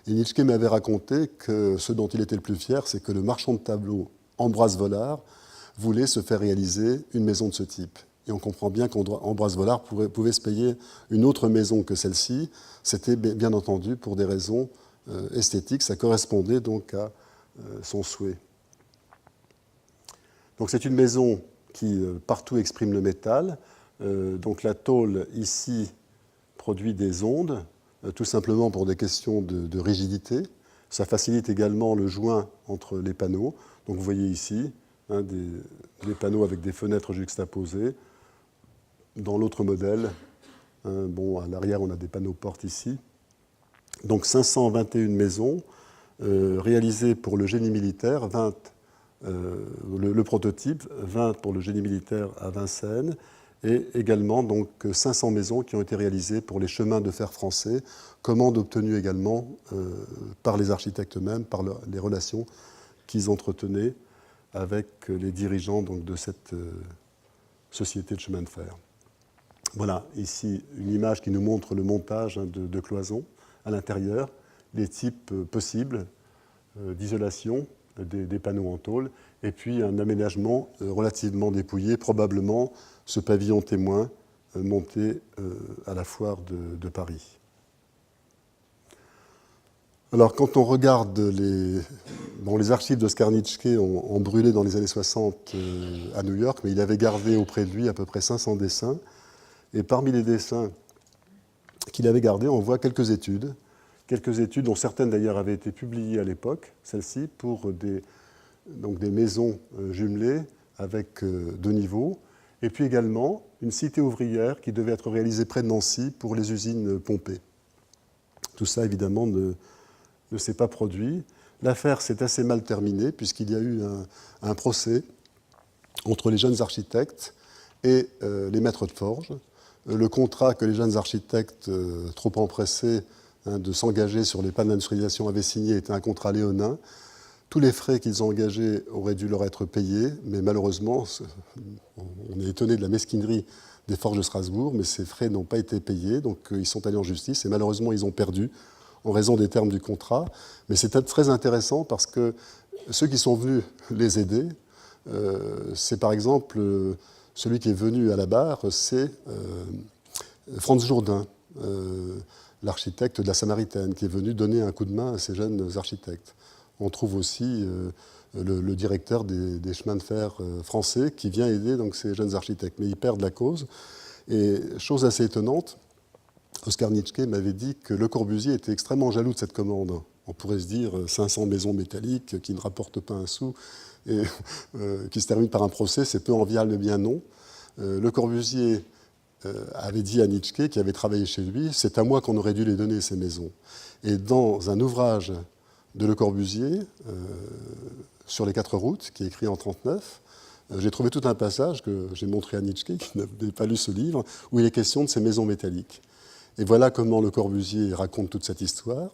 Et Nitschke m'avait raconté que ce dont il était le plus fier, c'est que le marchand de tableaux Ambroise Vollard voulait se faire réaliser une maison de ce type. Et on comprend bien qu'Ambroise Vollard pouvait se payer une autre maison que celle-ci. C'était bien entendu pour des raisons esthétiques. Ça correspondait donc à son souhait. Donc c'est une maison qui partout exprime le métal. Donc la tôle ici produit des ondes, tout simplement pour des questions de rigidité. Ça facilite également le joint entre les panneaux. Donc vous voyez ici des panneaux avec des fenêtres juxtaposées. Dans l'autre modèle, à l'arrière on a des panneaux portes ici. Donc 521 maisons réalisées pour le génie militaire, 20 le prototype, 20 pour le génie militaire à Vincennes, et également donc 500 maisons qui ont été réalisées pour les chemins de fer français, commande obtenue également par les architectes eux-mêmes, par les relations qu'ils entretenaient avec les dirigeants donc, de cette société de chemin de fer. Voilà, ici une image qui nous montre le montage de cloisons à l'intérieur, les types possibles d'isolation des panneaux en tôle, et puis un aménagement relativement dépouillé, probablement ce pavillon témoin monté à la foire de Paris. Alors quand on regarde les archives d'Oskar Nitschke ont brûlé dans les années 60 à New York, mais il avait gardé auprès de lui à peu près 500 dessins, et parmi les dessins qu'il avait gardés, on voit quelques études dont certaines d'ailleurs avaient été publiées à l'époque, celles-ci, pour des maisons jumelées avec 2 niveaux, et puis également une cité ouvrière qui devait être réalisée près de Nancy pour les usines Pompée. Tout ça, évidemment, ne s'est pas produit. L'affaire s'est assez mal terminée, puisqu'il y a eu un procès entre les jeunes architectes et les maîtres de forge. Le contrat que les jeunes architectes, trop empressés de s'engager sur les plans d'industrialisation, avaient signé était un contrat léonin. Tous les frais qu'ils ont engagés auraient dû leur être payés, mais malheureusement, on est étonné de la mesquinerie des forges de Strasbourg, mais ces frais n'ont pas été payés, donc ils sont allés en justice, et malheureusement, ils ont perdu en raison des termes du contrat. Mais c'est très intéressant parce que ceux qui sont venus les aider c'est par exemple celui qui est venu à la barre, c'est Franz Jourdain, l'architecte de la Samaritaine, qui est venu donner un coup de main à ces jeunes architectes. On trouve aussi le directeur des chemins de fer français qui vient aider donc, ces jeunes architectes, mais ils perdent la cause. Et chose assez étonnante, Oskar Nitschke m'avait dit que Le Corbusier était extrêmement jaloux de cette commande. On pourrait se dire 500 maisons métalliques qui ne rapportent pas un sou et qui se terminent par un procès, c'est peu enviable, bien non. Le Corbusier avait dit à Nitschke, qui avait travaillé chez lui, c'est à moi qu'on aurait dû les donner, ces maisons. Et dans un ouvrage de Le Corbusier, sur les 4 routes, qui est écrit en 1939, j'ai trouvé tout un passage que j'ai montré à Nitschke, qui n'avait pas lu ce livre, où il est question de ces maisons métalliques. Et voilà comment Le Corbusier raconte toute cette histoire.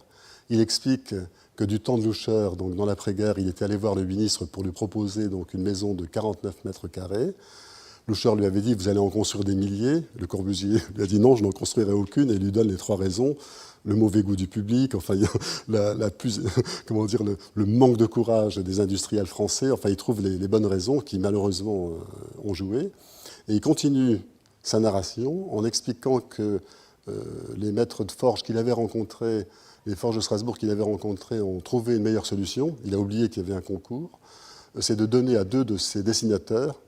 Il explique que du temps de Loucher, donc dans l'après-guerre, il était allé voir le ministre pour lui proposer donc, une maison de 49 mètres carrés. Loucher lui avait dit « vous allez en construire des milliers ». Le Corbusier lui a dit « non, je n'en construirai aucune » et il lui donne les 3 raisons. Le mauvais goût du public, enfin, comment dire, le manque de courage des industriels français. Enfin, il trouve les bonnes raisons qui, malheureusement, ont joué. Et il continue sa narration en expliquant que les maîtres de forge qu'il avait rencontrés, les forges de Strasbourg qu'il avait rencontrés, ont trouvé une meilleure solution. Il a oublié qu'il y avait un concours. C'est de donner à 2 de ses dessinateurs,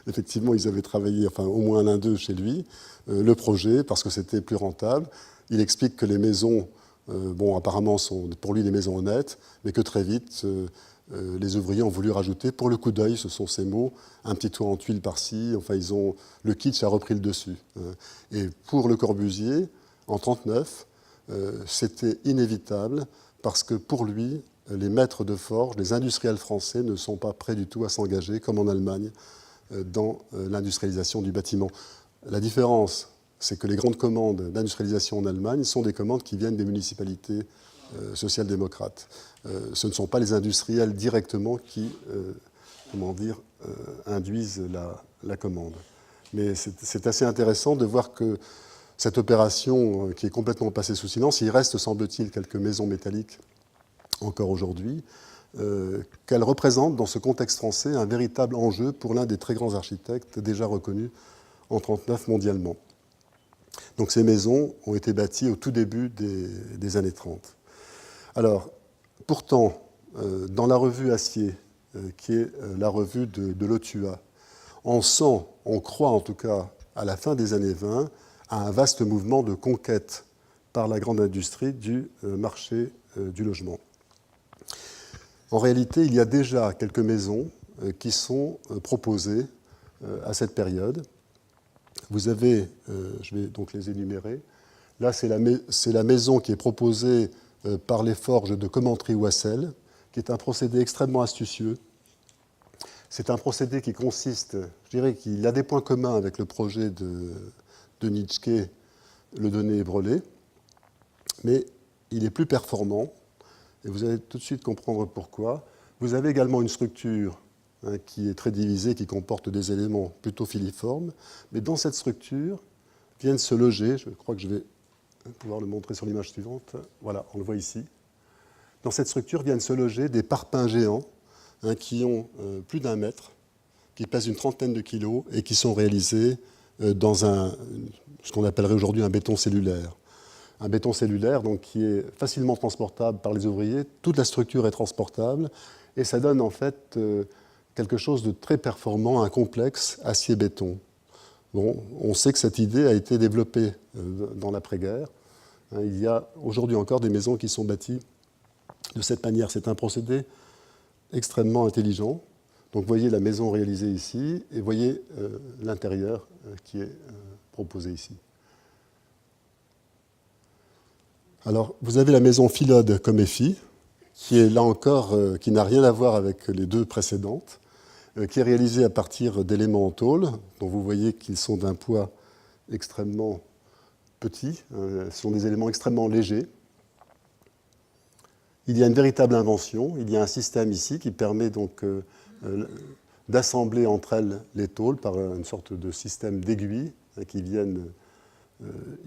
effectivement, ils avaient travaillé, enfin au moins l'un d'eux chez lui, le projet parce que c'était plus rentable. Il explique que les maisons, bon, apparemment sont pour lui des maisons honnêtes, mais que très vite, les ouvriers ont voulu rajouter, pour le coup d'œil, ce sont ces mots, un petit toit en tuiles par-ci, enfin le kitsch a repris le dessus. Et pour Le Corbusier, en 1939, c'était inévitable parce que pour lui, les maîtres de forge, les industriels français ne sont pas prêts du tout à s'engager, comme en Allemagne, dans l'industrialisation du bâtiment. La différence, c'est que les grandes commandes d'industrialisation en Allemagne sont des commandes qui viennent des municipalités social-démocrates. Ce ne sont pas les industriels directement qui induisent la commande. Mais c'est assez intéressant de voir que cette opération qui est complètement passée sous silence, il reste, semble-t-il, quelques maisons métalliques encore aujourd'hui, qu'elle représente dans ce contexte français un véritable enjeu pour l'un des très grands architectes déjà reconnus en 1939 mondialement. Donc ces maisons ont été bâties au tout début des années 30. Alors, pourtant, dans la revue Acier, qui est la revue de l'OTUA, on croit en tout cas, à la fin des années 20, à un vaste mouvement de conquête par la grande industrie du marché du logement. En réalité, il y a déjà quelques maisons qui sont proposées à cette période. Vous avez, je vais donc les énumérer, là c'est la maison qui est proposée par les forges de Commentry-Wassel, qui est un procédé extrêmement astucieux. C'est un procédé qui consiste, je dirais qu'il a des points communs avec le projet de Nitschke, Le Donné-Brelé, mais il est plus performant, et vous allez tout de suite comprendre pourquoi. Vous avez également une structure qui est très divisée, qui comporte des éléments plutôt filiformes, mais dans cette structure viennent se loger, je crois que je vais pouvoir le montrer sur l'image suivante, voilà, on le voit ici. Dans cette structure viennent se loger des parpaings géants qui ont plus d'1 mètre, qui pèsent une trentaine de kilos et qui sont réalisés dans ce qu'on appellerait aujourd'hui un béton cellulaire. Un béton cellulaire donc, qui est facilement transportable par les ouvriers, toute la structure est transportable, et ça donne en fait quelque chose de très performant, un complexe acier-béton. Bon, on sait que cette idée a été développée dans l'après-guerre. Il y a aujourd'hui encore des maisons qui sont bâties de cette manière. C'est un procédé extrêmement intelligent. Donc vous voyez la maison réalisée ici, et vous voyez l'intérieur qui est proposé ici. Alors, vous avez la maison Philode comme EFI, qui est là encore, qui n'a rien à voir avec les 2 précédentes, qui est réalisée à partir d'éléments en tôle, dont vous voyez qu'ils sont d'un poids extrêmement petit, ce sont des éléments extrêmement légers. Il y a une véritable invention, il y a un système ici qui permet donc d'assembler entre elles les tôles par une sorte de système d'aiguilles qui viennent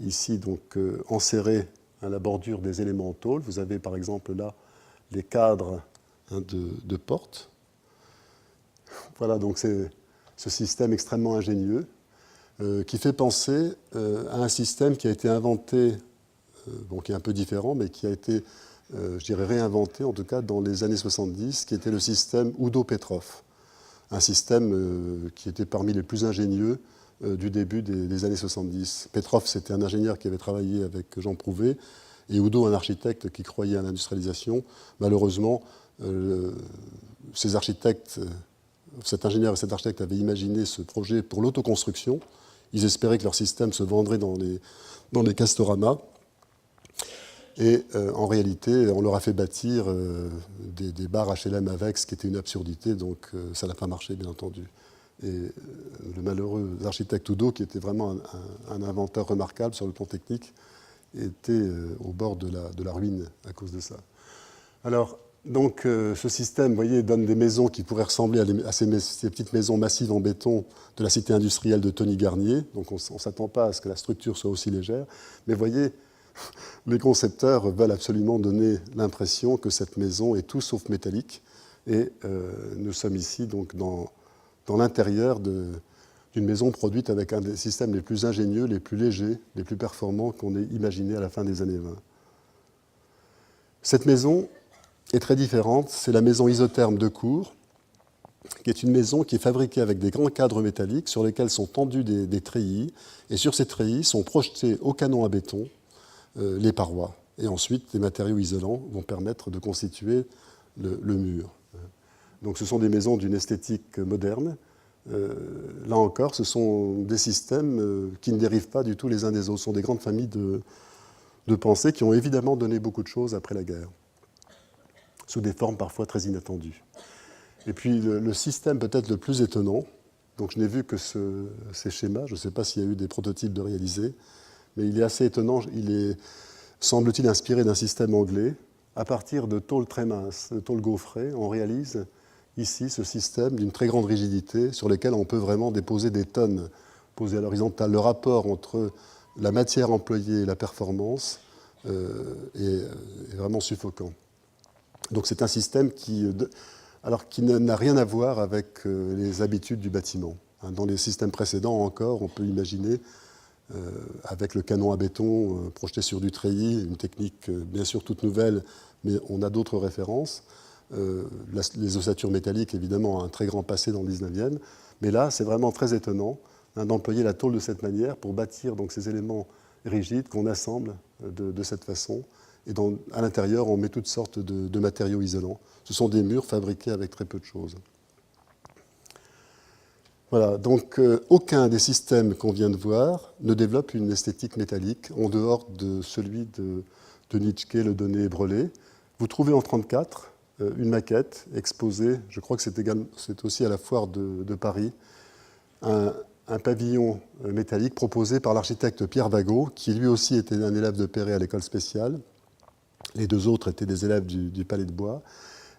ici donc enserrer à la bordure des éléments en tôle. Vous avez par exemple là les cadres de portes. Voilà, donc c'est ce système extrêmement ingénieux qui fait penser à un système qui a été inventé, bon, qui est un peu différent, mais qui a été, je dirais, réinventé, en tout cas dans les années 70, qui était le système Udo-Petrov. Un système qui était parmi les plus ingénieux du début des années 70. Petrov, c'était un ingénieur qui avait travaillé avec Jean Prouvé, et Udo, un architecte qui croyait à l'industrialisation. Malheureusement, ces architectes, cet ingénieur et cet architecte avaient imaginé ce projet pour l'autoconstruction. Ils espéraient que leur système se vendrait dans les Castorama. Et en réalité, on leur a fait bâtir des bars HLM avec, ce qui était une absurdité, donc ça n'a pas marché, bien entendu. Et le malheureux architecte Udo, qui était vraiment un inventeur remarquable sur le plan technique, était au bord de la ruine à cause de ça. Alors, donc, ce système, vous voyez, donne des maisons qui pourraient ressembler à ces petites maisons massives en béton de la cité industrielle de Tony Garnier. Donc, on ne s'attend pas à ce que la structure soit aussi légère. Mais vous voyez, les concepteurs veulent absolument donner l'impression que cette maison est tout sauf métallique. Et nous sommes ici donc dans l'intérieur d'une maison produite avec un des systèmes les plus ingénieux, les plus légers, les plus performants qu'on ait imaginé à la fin des années 20. Cette maison est très différente. C'est la maison isotherme de Cours, qui est une maison qui est fabriquée avec des grands cadres métalliques sur lesquels sont tendus des treillis. Et sur ces treillis sont projetés au canon à béton les parois. Et ensuite, les matériaux isolants vont permettre de constituer le mur. Donc ce sont des maisons d'une esthétique moderne. Là encore, ce sont des systèmes qui ne dérivent pas du tout les uns des autres. Ce sont des grandes familles de pensée qui ont évidemment donné beaucoup de choses après la guerre, sous des formes parfois très inattendues. Et puis le système peut-être le plus étonnant, donc je n'ai vu que ces schémas, je ne sais pas s'il y a eu des prototypes de réaliser, mais il est assez étonnant, il est, semble-t-il, inspiré d'un système anglais. À partir de tôles très minces, de tôles gaufrées, on réalise ici ce système d'une très grande rigidité sur lequel on peut vraiment déposer des tonnes posées à l'horizontale. Le rapport entre la matière employée et la performance est vraiment suffocant. Donc c'est un système qui n'a rien à voir avec les habitudes du bâtiment. Dans les systèmes précédents encore, on peut imaginer avec le canon à béton projeté sur du treillis, une technique bien sûr toute nouvelle, mais on a d'autres références. Les ossatures métalliques, évidemment, ont un très grand passé dans le 19e, mais là, c'est vraiment très étonnant d'employer la tôle de cette manière pour bâtir donc, ces éléments rigides qu'on assemble de cette façon. Et à l'intérieur, on met toutes sortes de matériaux isolants. Ce sont des murs fabriqués avec très peu de choses. Voilà, donc aucun des systèmes qu'on vient de voir ne développe une esthétique métallique en dehors de celui de Nitschke, Le Donné et Brelet. Vous trouvez en 1934 une maquette exposée, je crois que c'est aussi à la foire de Paris, un pavillon métallique proposé par l'architecte Pierre Vagot, qui lui aussi était un élève de Perret à l'école spéciale. Les deux autres étaient des élèves du Palais de Bois.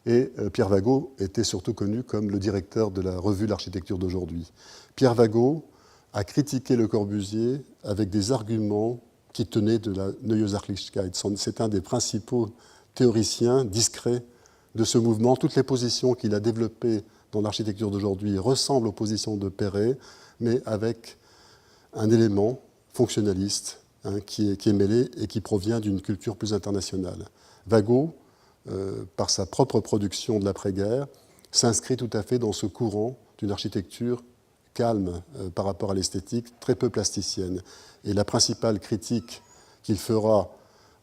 Et Pierre Vagot était surtout connu comme le directeur de la revue L'Architecture d'aujourd'hui. Pierre Vagot a critiqué Le Corbusier avec des arguments qui tenaient de la Neue Sachlichkeit. C'est un des principaux théoriciens discrets de ce mouvement. Toutes les positions qu'il a développées dans l'architecture d'aujourd'hui ressemblent aux positions de Perret, mais avec un élément fonctionnaliste qui est mêlé et qui provient d'une culture plus internationale. Vagot, par sa propre production de l'après-guerre, s'inscrit tout à fait dans ce courant d'une architecture calme par rapport à l'esthétique, très peu plasticienne. Et la principale critique qu'il fera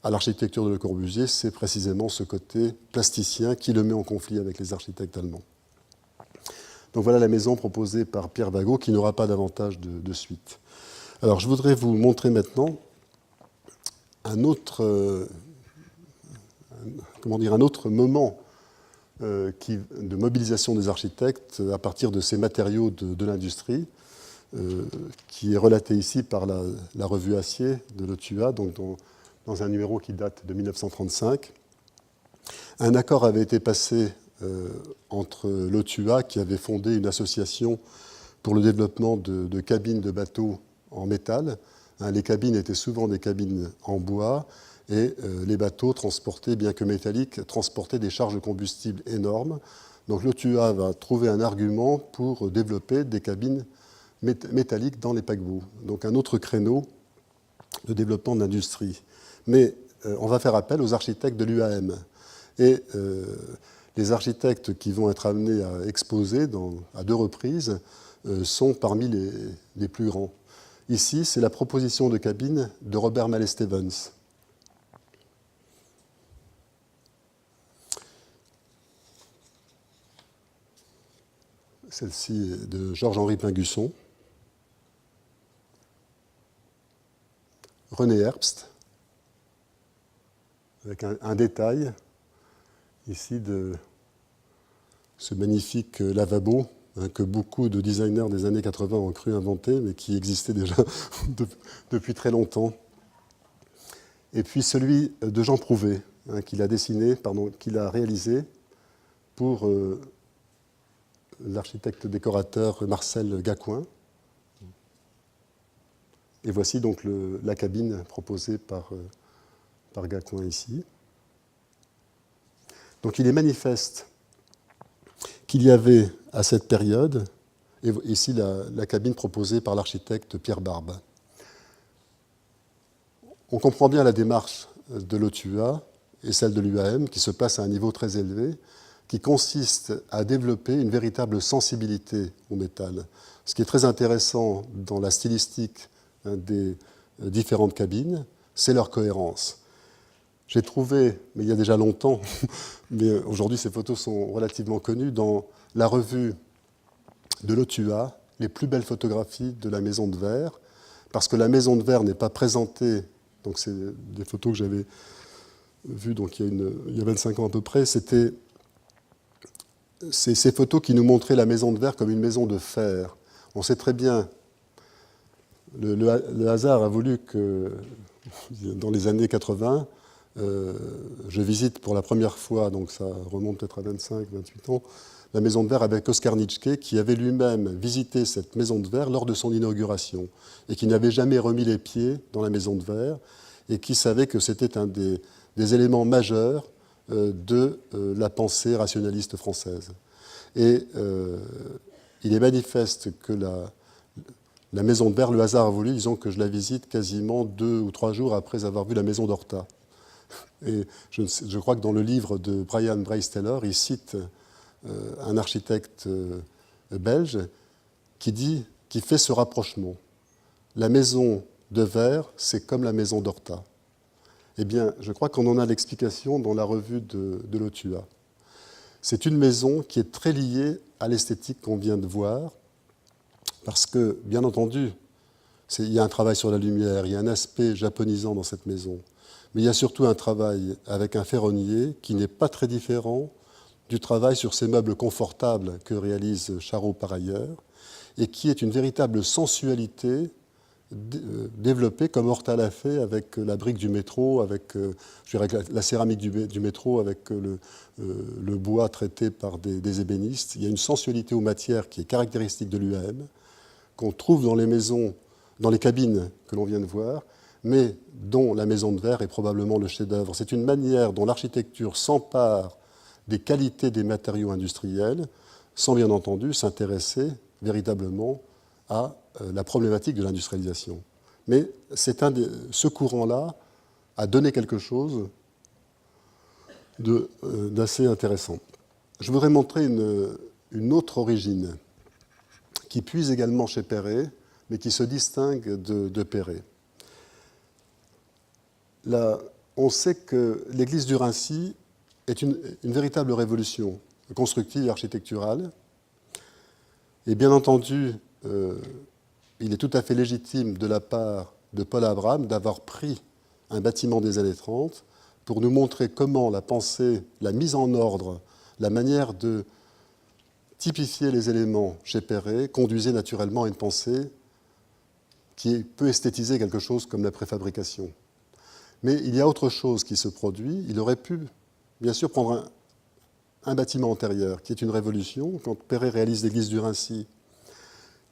à l'architecture de Le Corbusier, c'est précisément ce côté plasticien qui le met en conflit avec les architectes allemands. Donc voilà la maison proposée par Pierre Vagot qui n'aura pas davantage de suite. Alors je voudrais vous montrer maintenant un autre moment de mobilisation des architectes à partir de ces matériaux de l'industrie, qui est relaté ici par la revue Acier de l'OTUA, donc dans un numéro qui date de 1935. Un accord avait été passé entre l'OTUA, qui avait fondé une association pour le développement de cabines de bateaux en métal. Les cabines étaient souvent des cabines en bois, et les bateaux transportaient, bien que métalliques, transportaient des charges de combustible énormes. Donc l'OTUA va trouver un argument pour développer des cabines métalliques dans les paquebots. Donc un autre créneau de développement de l'industrie. Mais on va faire appel aux architectes de l'UAM. Et les architectes qui vont être amenés à exposer à 2 reprises sont parmi les plus grands. Ici, c'est la proposition de cabine de Robert Mallet-Stevens. Celle-ci est de Georges-Henri Pingusson. René Herbst, avec un détail ici de ce magnifique lavabo que beaucoup de designers des années 80 ont cru inventer, mais qui existait déjà depuis très longtemps. Et puis celui de Jean Prouvé, qu'il a réalisé pour l'architecte décorateur Marcel Gacouin. Et voici donc la cabine proposée par Gacouin ici. Donc il est manifeste qu'il y avait à cette période, et ici la cabine proposée par l'architecte Pierre Barbe. On comprend bien la démarche de l'OTUA et celle de l'UAM qui se place à un niveau très élevé, qui consiste à développer une véritable sensibilité au métal. Ce qui est très intéressant dans la stylistique des différentes cabines, c'est leur cohérence. J'ai trouvé, mais il y a déjà longtemps, mais aujourd'hui ces photos sont relativement connues, dans la revue de l'OTUA, les plus belles photographies de la Maison de Verre, parce que la Maison de Verre n'est pas présentée, donc c'est des photos que j'avais vues donc il y a 25 ans à peu près, c'était ces photos qui nous montraient la Maison de Verre comme une maison de fer. On sait très bien, le hasard a voulu que, dans les années 80, je visite pour la première fois, donc ça remonte peut-être à 25, 28 ans, la Maison de Verre avec Oskar Nitschke, qui avait lui-même visité cette Maison de Verre lors de son inauguration, et qui n'avait jamais remis les pieds dans la Maison de Verre, et qui savait que c'était un des éléments majeurs de la pensée rationaliste française. Et il est manifeste que la Maison de Verre, le hasard a voulu, disons que je la visite quasiment 2 ou 3 jours après avoir vu la Maison d'Horta. Et je crois que dans le livre de Brian Bryce-Taylor, il cite un architecte belge qui fait ce rapprochement. La maison de Verre, c'est comme la maison d'Horta. Eh bien, je crois qu'on en a l'explication dans la revue de l'OTUA. C'est une maison qui est très liée à l'esthétique qu'on vient de voir, parce que, bien entendu, il y a un travail sur la lumière, il y a un aspect japonisant dans cette maison, mais il y a surtout un travail avec un ferronnier qui n'est pas très différent du travail sur ces meubles confortables que réalise Charot par ailleurs, et qui est une véritable sensualité développée comme Horta l'a fait avec la brique du métro, avec la céramique du métro, avec le bois traité par des ébénistes. Il y a une sensualité aux matières qui est caractéristique de l'UAM, qu'on trouve dans les maisons, dans les cabines que l'on vient de voir, mais dont la Maison de Verre est probablement le chef-d'œuvre. C'est une manière dont l'architecture s'empare des qualités des matériaux industriels, sans bien entendu s'intéresser véritablement à la problématique de l'industrialisation. Mais ce courant-là a donné quelque chose d'assez intéressant. Je voudrais montrer une autre origine qui puise également chez Perret, mais qui se distingue de Perret. Là, on sait que l'église du Raincy est une véritable révolution constructive et architecturale. Et bien entendu, il est tout à fait légitime de la part de Paul Abraham d'avoir pris un bâtiment des années 30 pour nous montrer comment la pensée, la mise en ordre, la manière de typifier les éléments chez Perret conduisait naturellement à une pensée qui peut esthétiser quelque chose comme la préfabrication. Mais il y a autre chose qui se produit. Il aurait pu, bien sûr, prendre un bâtiment antérieur, qui est une révolution. Quand Perret réalise l'église du Raincy,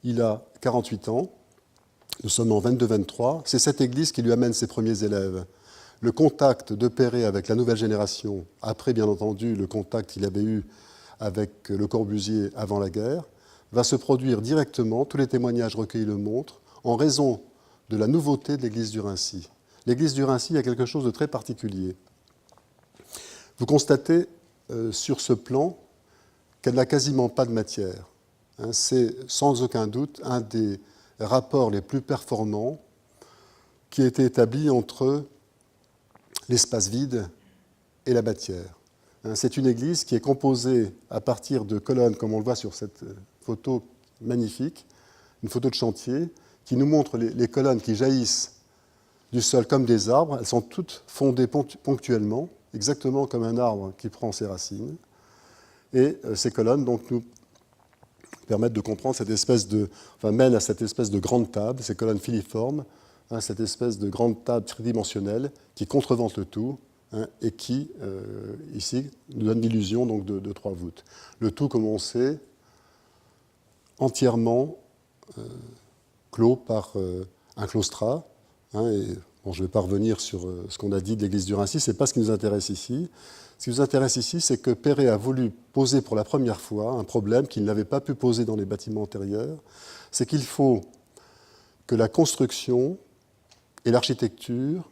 il a 48 ans. Nous sommes en 22-23. C'est cette église qui lui amène ses premiers élèves. Le contact de Perret avec la nouvelle génération, après, bien entendu, le contact qu'il avait eu avec Le Corbusier avant la guerre, va se produire directement, tous les témoignages recueillis le montrent, en raison de la nouveauté de l'église du Raincy. L'église du Raincy a quelque chose de très particulier. Vous constatez sur ce plan qu'elle n'a quasiment pas de matière. C'est sans aucun doute un des rapports les plus performants qui a été établi entre l'espace vide et la matière. C'est une église qui est composée à partir de colonnes, comme on le voit sur cette photo magnifique, une photo de chantier, qui nous montre les colonnes qui jaillissent du sol comme des arbres. Elles sont toutes fondées ponctuellement, exactement comme un arbre qui prend ses racines. Et ces colonnes donc, nous permettent de comprendre cette espèce mènent à cette espèce de grande table, ces colonnes filiformes, cette espèce de grande table tridimensionnelle qui contrevente le tout, et qui, ici, nous donne l'illusion donc, de trois voûtes. Le tout, comme on sait, entièrement clos par un claustrat. Et, bon, je ne vais pas revenir sur ce qu'on a dit de l'église du Raincy, ce n'est pas ce qui nous intéresse ici. Ce qui nous intéresse ici, c'est que Perret a voulu poser pour la première fois un problème qu'il n'avait pas pu poser dans les bâtiments antérieurs, c'est qu'il faut que la construction et l'architecture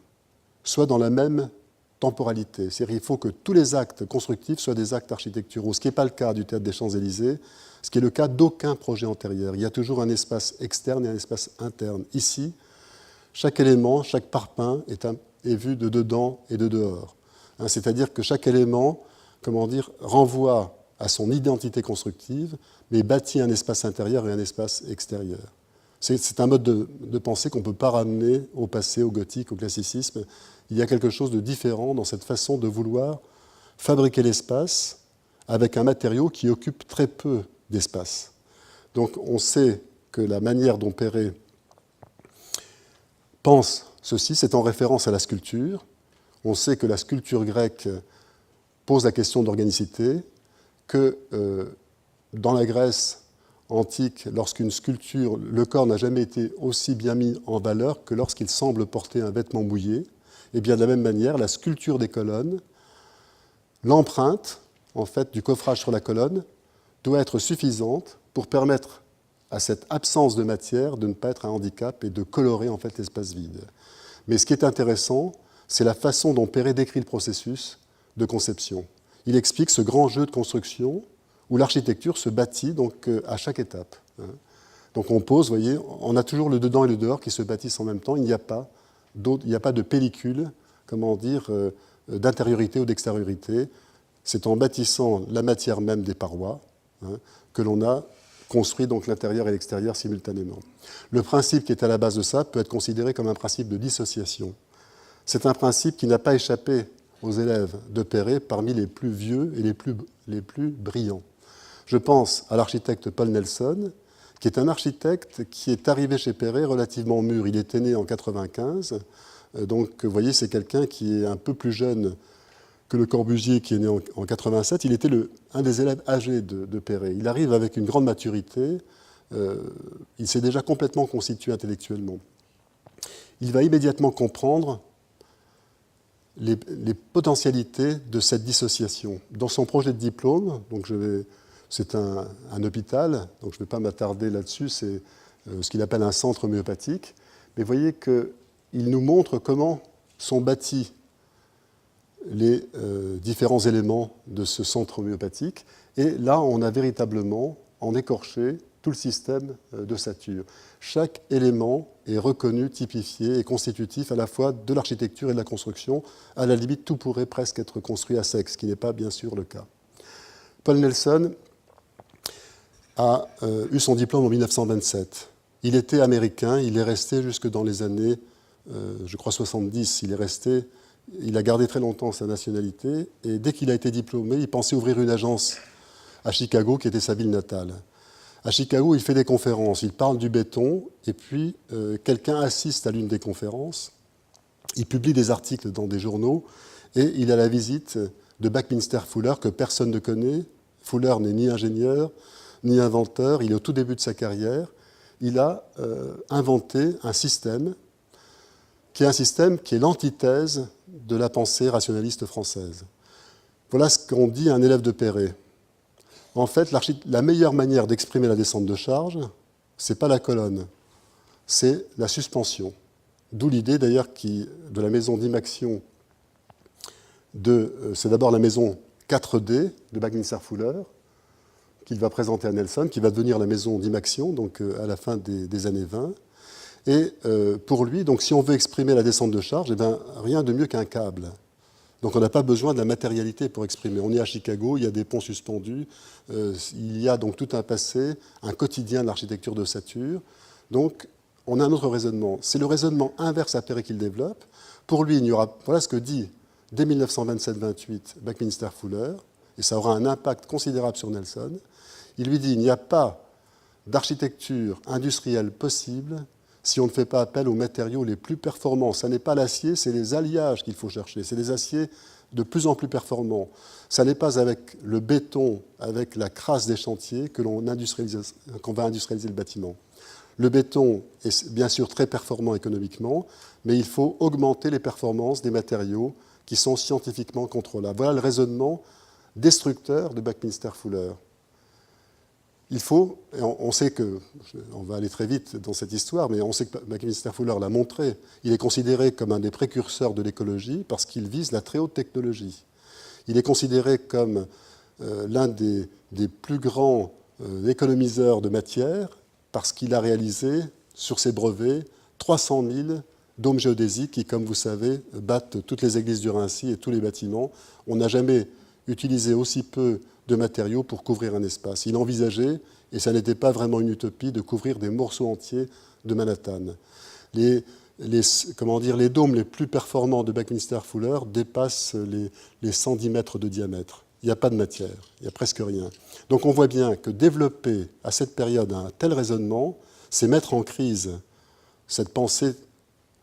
soient dans la même temporalité. C'est-à-dire qu'il faut que tous les actes constructifs soient des actes architecturaux, ce qui n'est pas le cas du Théâtre des Champs-Élysées, ce qui est le cas d'aucun projet antérieur. Il y a toujours un espace externe et un espace interne. Ici, chaque élément, chaque parpaing est vu de dedans et de dehors. C'est-à-dire que chaque élément, renvoie à son identité constructive, mais bâtit un espace intérieur et un espace extérieur. C'est un mode de pensée qu'on ne peut pas ramener au passé, au gothique, au classicisme. Il y a quelque chose de différent dans cette façon de vouloir fabriquer l'espace avec un matériau qui occupe très peu d'espace. Donc on sait que la manière dont Perret pense ceci, c'est en référence à la sculpture. On sait que la sculpture grecque pose la question d'organicité, que dans la Grèce antique, lorsqu'une sculpture, le corps n'a jamais été aussi bien mis en valeur que lorsqu'il semble porter un vêtement mouillé. Et bien de la même manière, la sculpture des colonnes, l'empreinte en fait, du coffrage sur la colonne doit être suffisante pour permettre à cette absence de matière de ne pas être un handicap et de colorer en fait, l'espace vide. Mais ce qui est intéressant, c'est la façon dont Perret décrit le processus de conception. Il explique ce grand jeu de construction où l'architecture se bâtit donc, à chaque étape. Donc on pose, vous voyez, on a toujours le dedans et le dehors qui se bâtissent en même temps. Il n'y a pas de pellicule, d'intériorité ou d'extériorité. C'est en bâtissant la matière même des parois que l'on a construit donc l'intérieur et l'extérieur simultanément. Le principe qui est à la base de ça peut être considéré comme un principe de dissociation. C'est un principe qui n'a pas échappé aux élèves de Perret parmi les plus vieux et les plus brillants. Je pense à l'architecte Paul Nelson, qui est un architecte qui est arrivé chez Perret relativement mûr. Il était né en 1995, donc vous voyez, c'est quelqu'un qui est un peu plus jeune que Le Corbusier, qui est né en 1987. Il était un des élèves âgés de Perret. Il arrive avec une grande maturité, il s'est déjà complètement constitué intellectuellement. Il va immédiatement comprendre les potentialités de cette dissociation. Dans son projet de diplôme, c'est un hôpital, donc je ne vais pas m'attarder là-dessus, c'est ce qu'il appelle un centre homéopathique, mais vous voyez qu'il nous montre comment sont bâtis les différents éléments de ce centre homéopathique, et là on a véritablement en écorché tout le système d'ossature. Chaque élément est reconnu, typifié et constitutif à la fois de l'architecture et de la construction. À la limite, tout pourrait presque être construit à sec, ce qui n'est pas bien sûr le cas. Paul Nelson a eu son diplôme en 1927. Il était américain, il est resté jusque dans les années, je crois, 70. Il a gardé très longtemps sa nationalité, et dès qu'il a été diplômé, il pensait ouvrir une agence à Chicago, qui était sa ville natale. À Chicago, il fait des conférences, il parle du béton, et puis quelqu'un assiste à l'une des conférences, il publie des articles dans des journaux, et il a la visite de Buckminster Fuller, que personne ne connaît. Fuller n'est ni ingénieur, ni inventeur, il est au tout début de sa carrière. Il a inventé un système qui est l'antithèse de la pensée rationaliste française. Voilà ce qu'ont dit un élève de Perret. En fait, la meilleure manière d'exprimer la descente de charge, ce n'est pas la colonne, c'est la suspension. D'où l'idée d'ailleurs de la maison d'Imaxion, c'est d'abord la maison 4D de Buckminster Fuller, qu'il va présenter à Nelson, qui va devenir la maison d'Imaxion, donc à la fin des années 20. Et pour lui, donc, si on veut exprimer la descente de charge, eh bien, rien de mieux qu'un câble. Donc on n'a pas besoin de la matérialité pour exprimer. On est à Chicago, il y a des ponts suspendus, il y a donc tout un passé, un quotidien de l'architecture d'ossature. Donc on a un autre raisonnement. C'est le raisonnement inverse à Perret qu'il développe. Pour lui, il n'y aura, voilà ce que dit dès 1927-28 Buckminster Fuller, et ça aura un impact considérable sur Nelson. Il lui dit il n'y a pas d'architecture industrielle possible si on ne fait pas appel aux matériaux les plus performants. Ce n'est pas l'acier, c'est les alliages qu'il faut chercher. C'est des aciers de plus en plus performants. Ce n'est pas avec le béton, avec la crasse des chantiers qu'on va industrialiser le bâtiment. Le béton est bien sûr très performant économiquement, mais il faut augmenter les performances des matériaux qui sont scientifiquement contrôlables. Voilà le raisonnement destructeur de Buckminster Fuller. Il faut, et on sait que, on va aller très vite dans cette histoire, mais on sait que Buckminster Fuller l'a montré, il est considéré comme un des précurseurs de l'écologie parce qu'il vise la très haute technologie. Il est considéré comme l'un des plus grands économiseurs de matière parce qu'il a réalisé sur ses brevets 300 000 dômes géodésiques qui, comme vous savez, battent toutes les églises du Raincy et tous les bâtiments. On n'a jamais utilisé aussi peu de matériaux pour couvrir un espace. Il envisageait, et ça n'était pas vraiment une utopie, de couvrir des morceaux entiers de Manhattan. Les dômes les plus performants de Buckminster Fuller dépassent les 110 mètres de diamètre. Il n'y a pas de matière, il n'y a presque rien. Donc on voit bien que développer à cette période un tel raisonnement, c'est mettre en crise cette pensée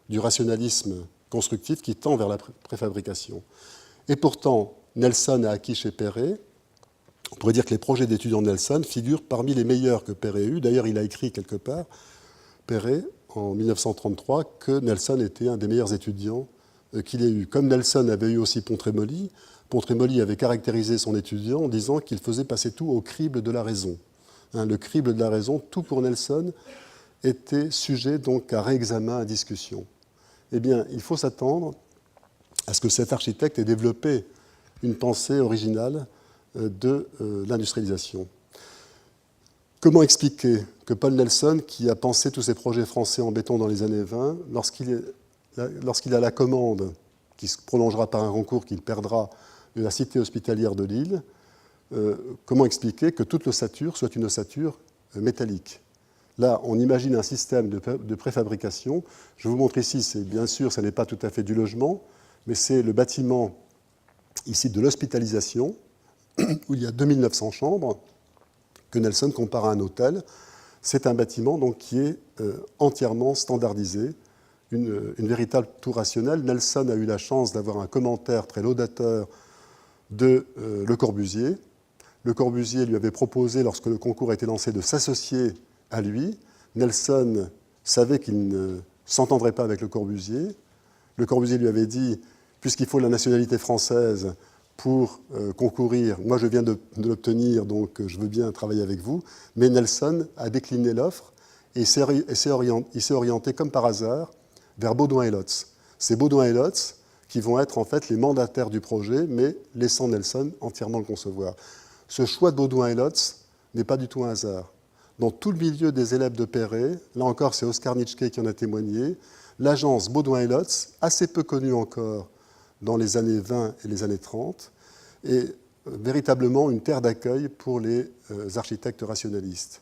du rationalisme constructif qui tend vers la préfabrication. Et pourtant, Nelson a acquis chez Perret. On pourrait dire que les projets d'étudiants de Nelson figurent parmi les meilleurs que Perret ait eu. D'ailleurs, il a écrit quelque part, Perret, en 1933, que Nelson était un des meilleurs étudiants qu'il ait eu. Comme Nelson avait eu aussi Pontremoli, Pontremoli avait caractérisé son étudiant en disant qu'il faisait passer tout au crible de la raison. Le crible de la raison, tout pour Nelson, était sujet donc à réexamen, à discussion. Eh bien, il faut s'attendre à ce que cet architecte ait développé une pensée originale de l'industrialisation. Comment expliquer que Paul Nelson, qui a pensé tous ses projets français en béton dans les années 20, lorsqu'il a la commande, qui se prolongera par un concours qu'il perdra de la cité hospitalière de Lille, comment expliquer que toute l'ossature soit une ossature métallique? Là, on imagine un système de préfabrication. Je vous montre ici, bien sûr, ce n'est pas tout à fait du logement, mais c'est le bâtiment ici de l'hospitalisation, où il y a 2900 chambres, que Nelson compare à un hôtel. C'est un bâtiment donc, qui est entièrement standardisé, une véritable tour rationnelle. Nelson a eu la chance d'avoir un commentaire très laudateur de Le Corbusier. Le Corbusier lui avait proposé, lorsque le concours a été lancé, de s'associer à lui. Nelson savait qu'il ne s'entendrait pas avec Le Corbusier. Le Corbusier lui avait dit, puisqu'il faut la nationalité française pour concourir, moi je viens de l'obtenir, donc je veux bien travailler avec vous. Mais Nelson a décliné l'offre et il s'est orienté comme par hasard vers Baudouin et Lotz. C'est Baudouin et Lotz qui vont être en fait les mandataires du projet, mais laissant Nelson entièrement le concevoir. Ce choix de Baudouin et Lotz n'est pas du tout un hasard. Dans tout le milieu des élèves de Perret, là encore c'est Oskar Nitschke qui en a témoigné, l'agence Baudouin et Lotz, assez peu connue encore dans les années 20 et les années 30, est véritablement une terre d'accueil pour les architectes rationalistes.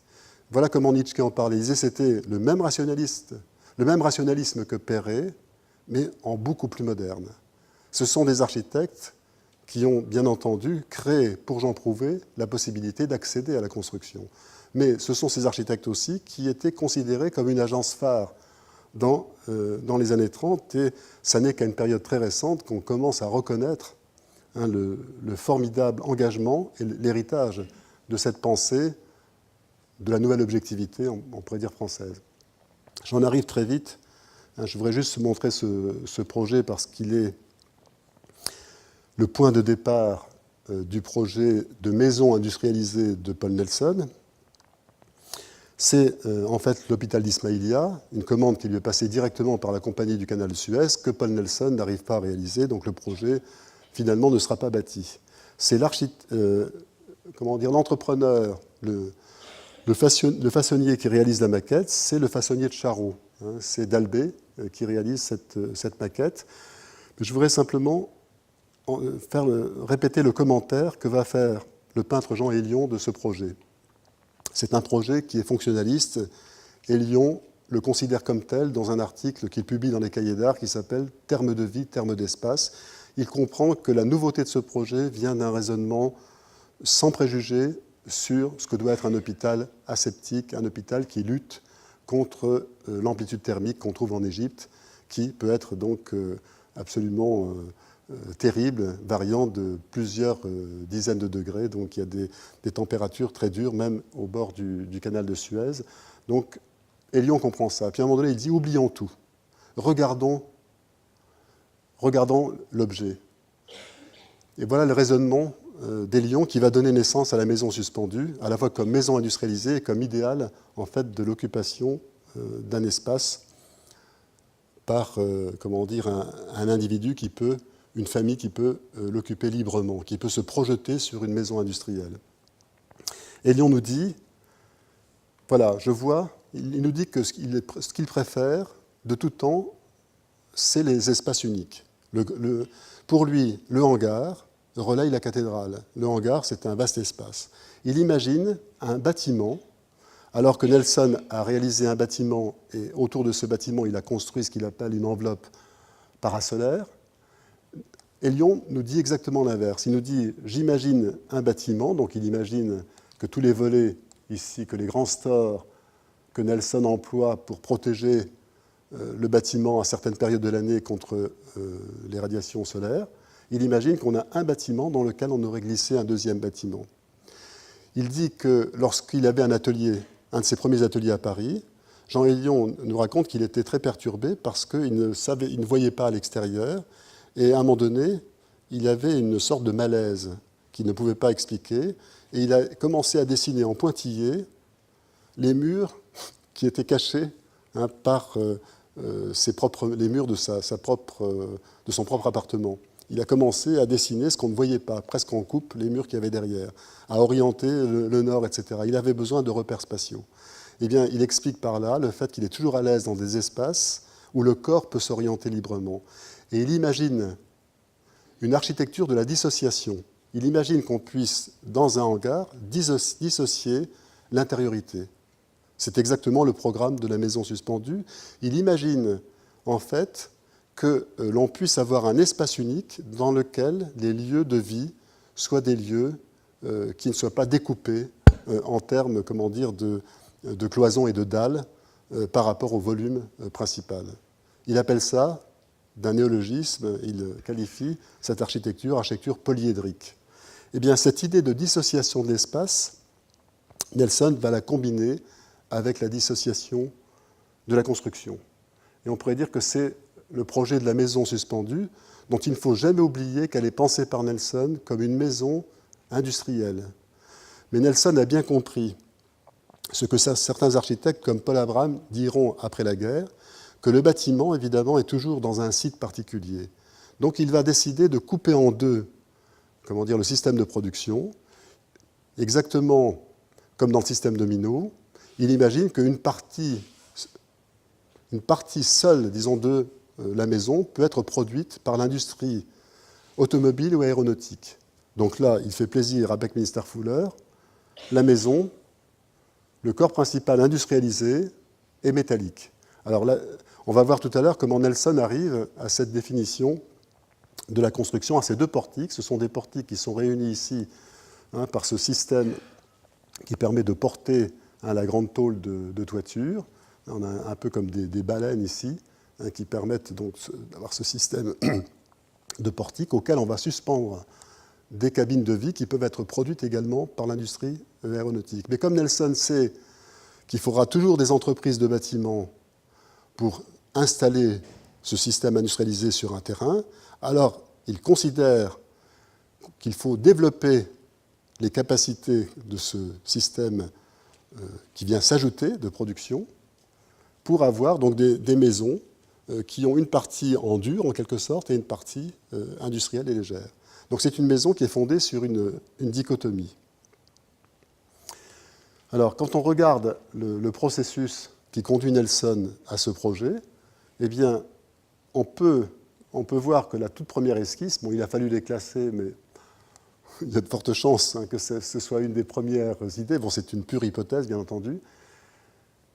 Voilà comment Nitschke en parlait. Il disait que c'était le même rationalisme que Perret, mais en beaucoup plus moderne. Ce sont des architectes qui ont, bien entendu, créé, pour Jean Prouvé, la possibilité d'accéder à la construction. Mais ce sont ces architectes aussi qui étaient considérés comme une agence phare dans les années 30, et ça n'est qu'à une période très récente qu'on commence à reconnaître le formidable engagement et l'héritage de cette pensée de la nouvelle objectivité, on pourrait dire française. J'en arrive très vite. Je voudrais juste montrer ce projet parce qu'il est le point de départ du projet de maison industrialisée de Paul Nelson. C'est en fait l'hôpital d'Ismaïlia, une commande qui lui est passée directement par la compagnie du canal de Suez, que Paul Nelson n'arrive pas à réaliser, donc le projet finalement ne sera pas bâti. C'est l'entrepreneur, le façonnier qui réalise la maquette, c'est le façonnier de Charroux, c'est Dalbé qui réalise cette maquette. Je voudrais simplement répéter le commentaire que va faire le peintre Jean Hélion de ce projet. C'est un projet qui est fonctionnaliste. Hélion le considère comme tel dans un article qu'il publie dans les cahiers d'art qui s'appelle « Termes de vie, termes d'espace ». Il comprend que la nouveauté de ce projet vient d'un raisonnement sans préjugés sur ce que doit être un hôpital aseptique, un hôpital qui lutte contre l'amplitude thermique qu'on trouve en Égypte, qui peut être donc absolument terrible, variant de plusieurs dizaines de degrés. Donc il y a des températures très dures, même au bord du canal de Suez. Donc Hélion comprend ça. Puis à un moment donné, il dit « oublions tout, regardons l'objet ». Et voilà le raisonnement d'Hélion qui va donner naissance à la maison suspendue, à la fois comme maison industrialisée et comme idéal en fait, de l'occupation d'un espace par un individu qui peut, une famille qui peut l'occuper librement, qui peut se projeter sur une maison industrielle. Hélion nous dit, voilà, je vois, il nous dit que ce qu'il préfère de tout temps, c'est les espaces uniques. Pour lui, le hangar relaye la cathédrale. Le hangar, c'est un vaste espace. Il imagine un bâtiment, alors que Nelson a réalisé un bâtiment, et autour de ce bâtiment, il a construit ce qu'il appelle une enveloppe parasolaire. Hélion nous dit exactement l'inverse. Il nous dit, j'imagine un bâtiment, donc il imagine que tous les volets, ici, que les grands stores que Nelson emploie pour protéger le bâtiment à certaines périodes de l'année contre les radiations solaires, il imagine qu'on a un bâtiment dans lequel on aurait glissé un deuxième bâtiment. Il dit que lorsqu'il avait un atelier, un de ses premiers ateliers à Paris, Jean Hélion nous raconte qu'il était très perturbé parce qu'il ne voyait pas à l'extérieur et à un moment donné, il avait une sorte de malaise qu'il ne pouvait pas expliquer et il a commencé à dessiner en pointillé les murs qui étaient cachés par les murs de son propre appartement. Il a commencé à dessiner ce qu'on ne voyait pas, presque en coupe, les murs qu'il y avait derrière, à orienter le nord, etc. Il avait besoin de repères spatiaux. Eh bien, il explique par là le fait qu'il est toujours à l'aise dans des espaces où le corps peut s'orienter librement. Et il imagine une architecture de la dissociation. Il imagine qu'on puisse, dans un hangar, dissocier l'intériorité. C'est exactement le programme de la maison suspendue. Il imagine, en fait, que l'on puisse avoir un espace unique dans lequel les lieux de vie soient des lieux qui ne soient pas découpés en termes, de cloisons et de dalles par rapport au volume principal. Il appelle ça, d'un néologisme, il qualifie cette architecture polyédrique. Eh bien, cette idée de dissociation de l'espace, Nelson va la combiner avec la dissociation de la construction. Et on pourrait dire que c'est le projet de la maison suspendue, dont il ne faut jamais oublier qu'elle est pensée par Nelson comme une maison industrielle. Mais Nelson a bien compris ce que certains architectes comme Paul Abraham diront après la guerre, que le bâtiment, évidemment, est toujours dans un site particulier. Donc il va décider de couper en deux le système de production, exactement comme dans le système domino. Il imagine qu'une partie seule, disons, de la maison peut être produite par l'industrie automobile ou aéronautique. Donc là, il fait plaisir à Buckminster Fuller, la maison, le corps principal industrialisé et métallique. Alors là, on va voir tout à l'heure comment Nelson arrive à cette définition de la construction, à ces deux portiques. Ce sont des portiques qui sont réunis ici par ce système qui permet de porter la grande tôle de toiture. On a un peu comme des baleines ici, qui permettent donc d'avoir ce système de portique auquel on va suspendre des cabines de vie qui peuvent être produites également par l'industrie aéronautique. Mais comme Nelson sait qu'il faudra toujours des entreprises de bâtiments pour installer ce système industrialisé sur un terrain, alors il considère qu'il faut développer les capacités de ce système qui vient s'ajouter de production pour avoir donc des maisons qui ont une partie en dur, en quelque sorte, et une partie industrielle et légère. Donc c'est une maison qui est fondée sur une dichotomie. Alors, quand on regarde le processus qui conduit Nelson à ce projet, eh bien, on peut voir que la toute première esquisse, bon, il a fallu les classer, mais il y a de fortes chances que ce soit une des premières idées. Bon, c'est une pure hypothèse, bien entendu.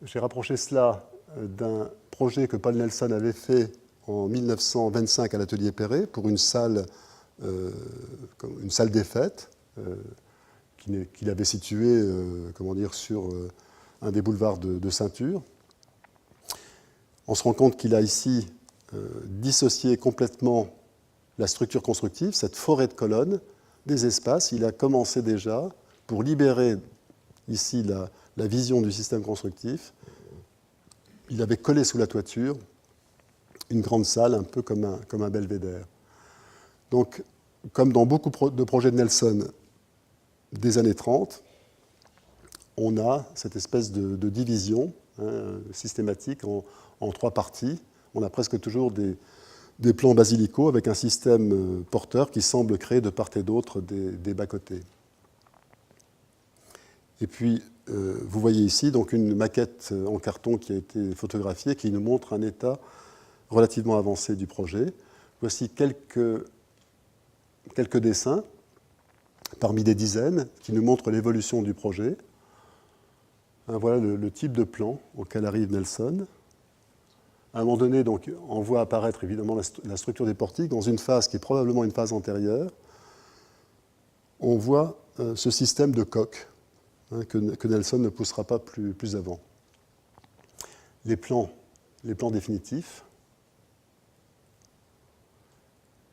J'ai rapproché cela d'un projet que Paul Nelson avait fait en 1925 à l'atelier Perret pour une salle des fêtes qu'il avait située sur un des boulevards de Ceinture. On se rend compte qu'il a ici dissocié complètement la structure constructive, cette forêt de colonnes, des espaces. Il a commencé déjà, pour libérer ici la vision du système constructif, il avait collé sous la toiture une grande salle, un peu comme un belvédère. Donc, comme dans beaucoup de projets de Nelson des années 30, on a cette espèce de division systématique en trois parties. On a presque toujours des plans basilicaux avec un système porteur qui semble créer de part et d'autre des bas-côtés. Et puis, vous voyez ici donc une maquette en carton qui a été photographiée qui nous montre un état relativement avancé du projet. Voici quelques dessins, parmi des dizaines, qui nous montrent l'évolution du projet. Voilà le type de plan auquel arrive Nelson. À un moment donné, donc, on voit apparaître évidemment la structure des portiques dans une phase qui est probablement une phase antérieure. On voit ce système de coque que Nelson ne poussera pas plus avant. Les plans définitifs.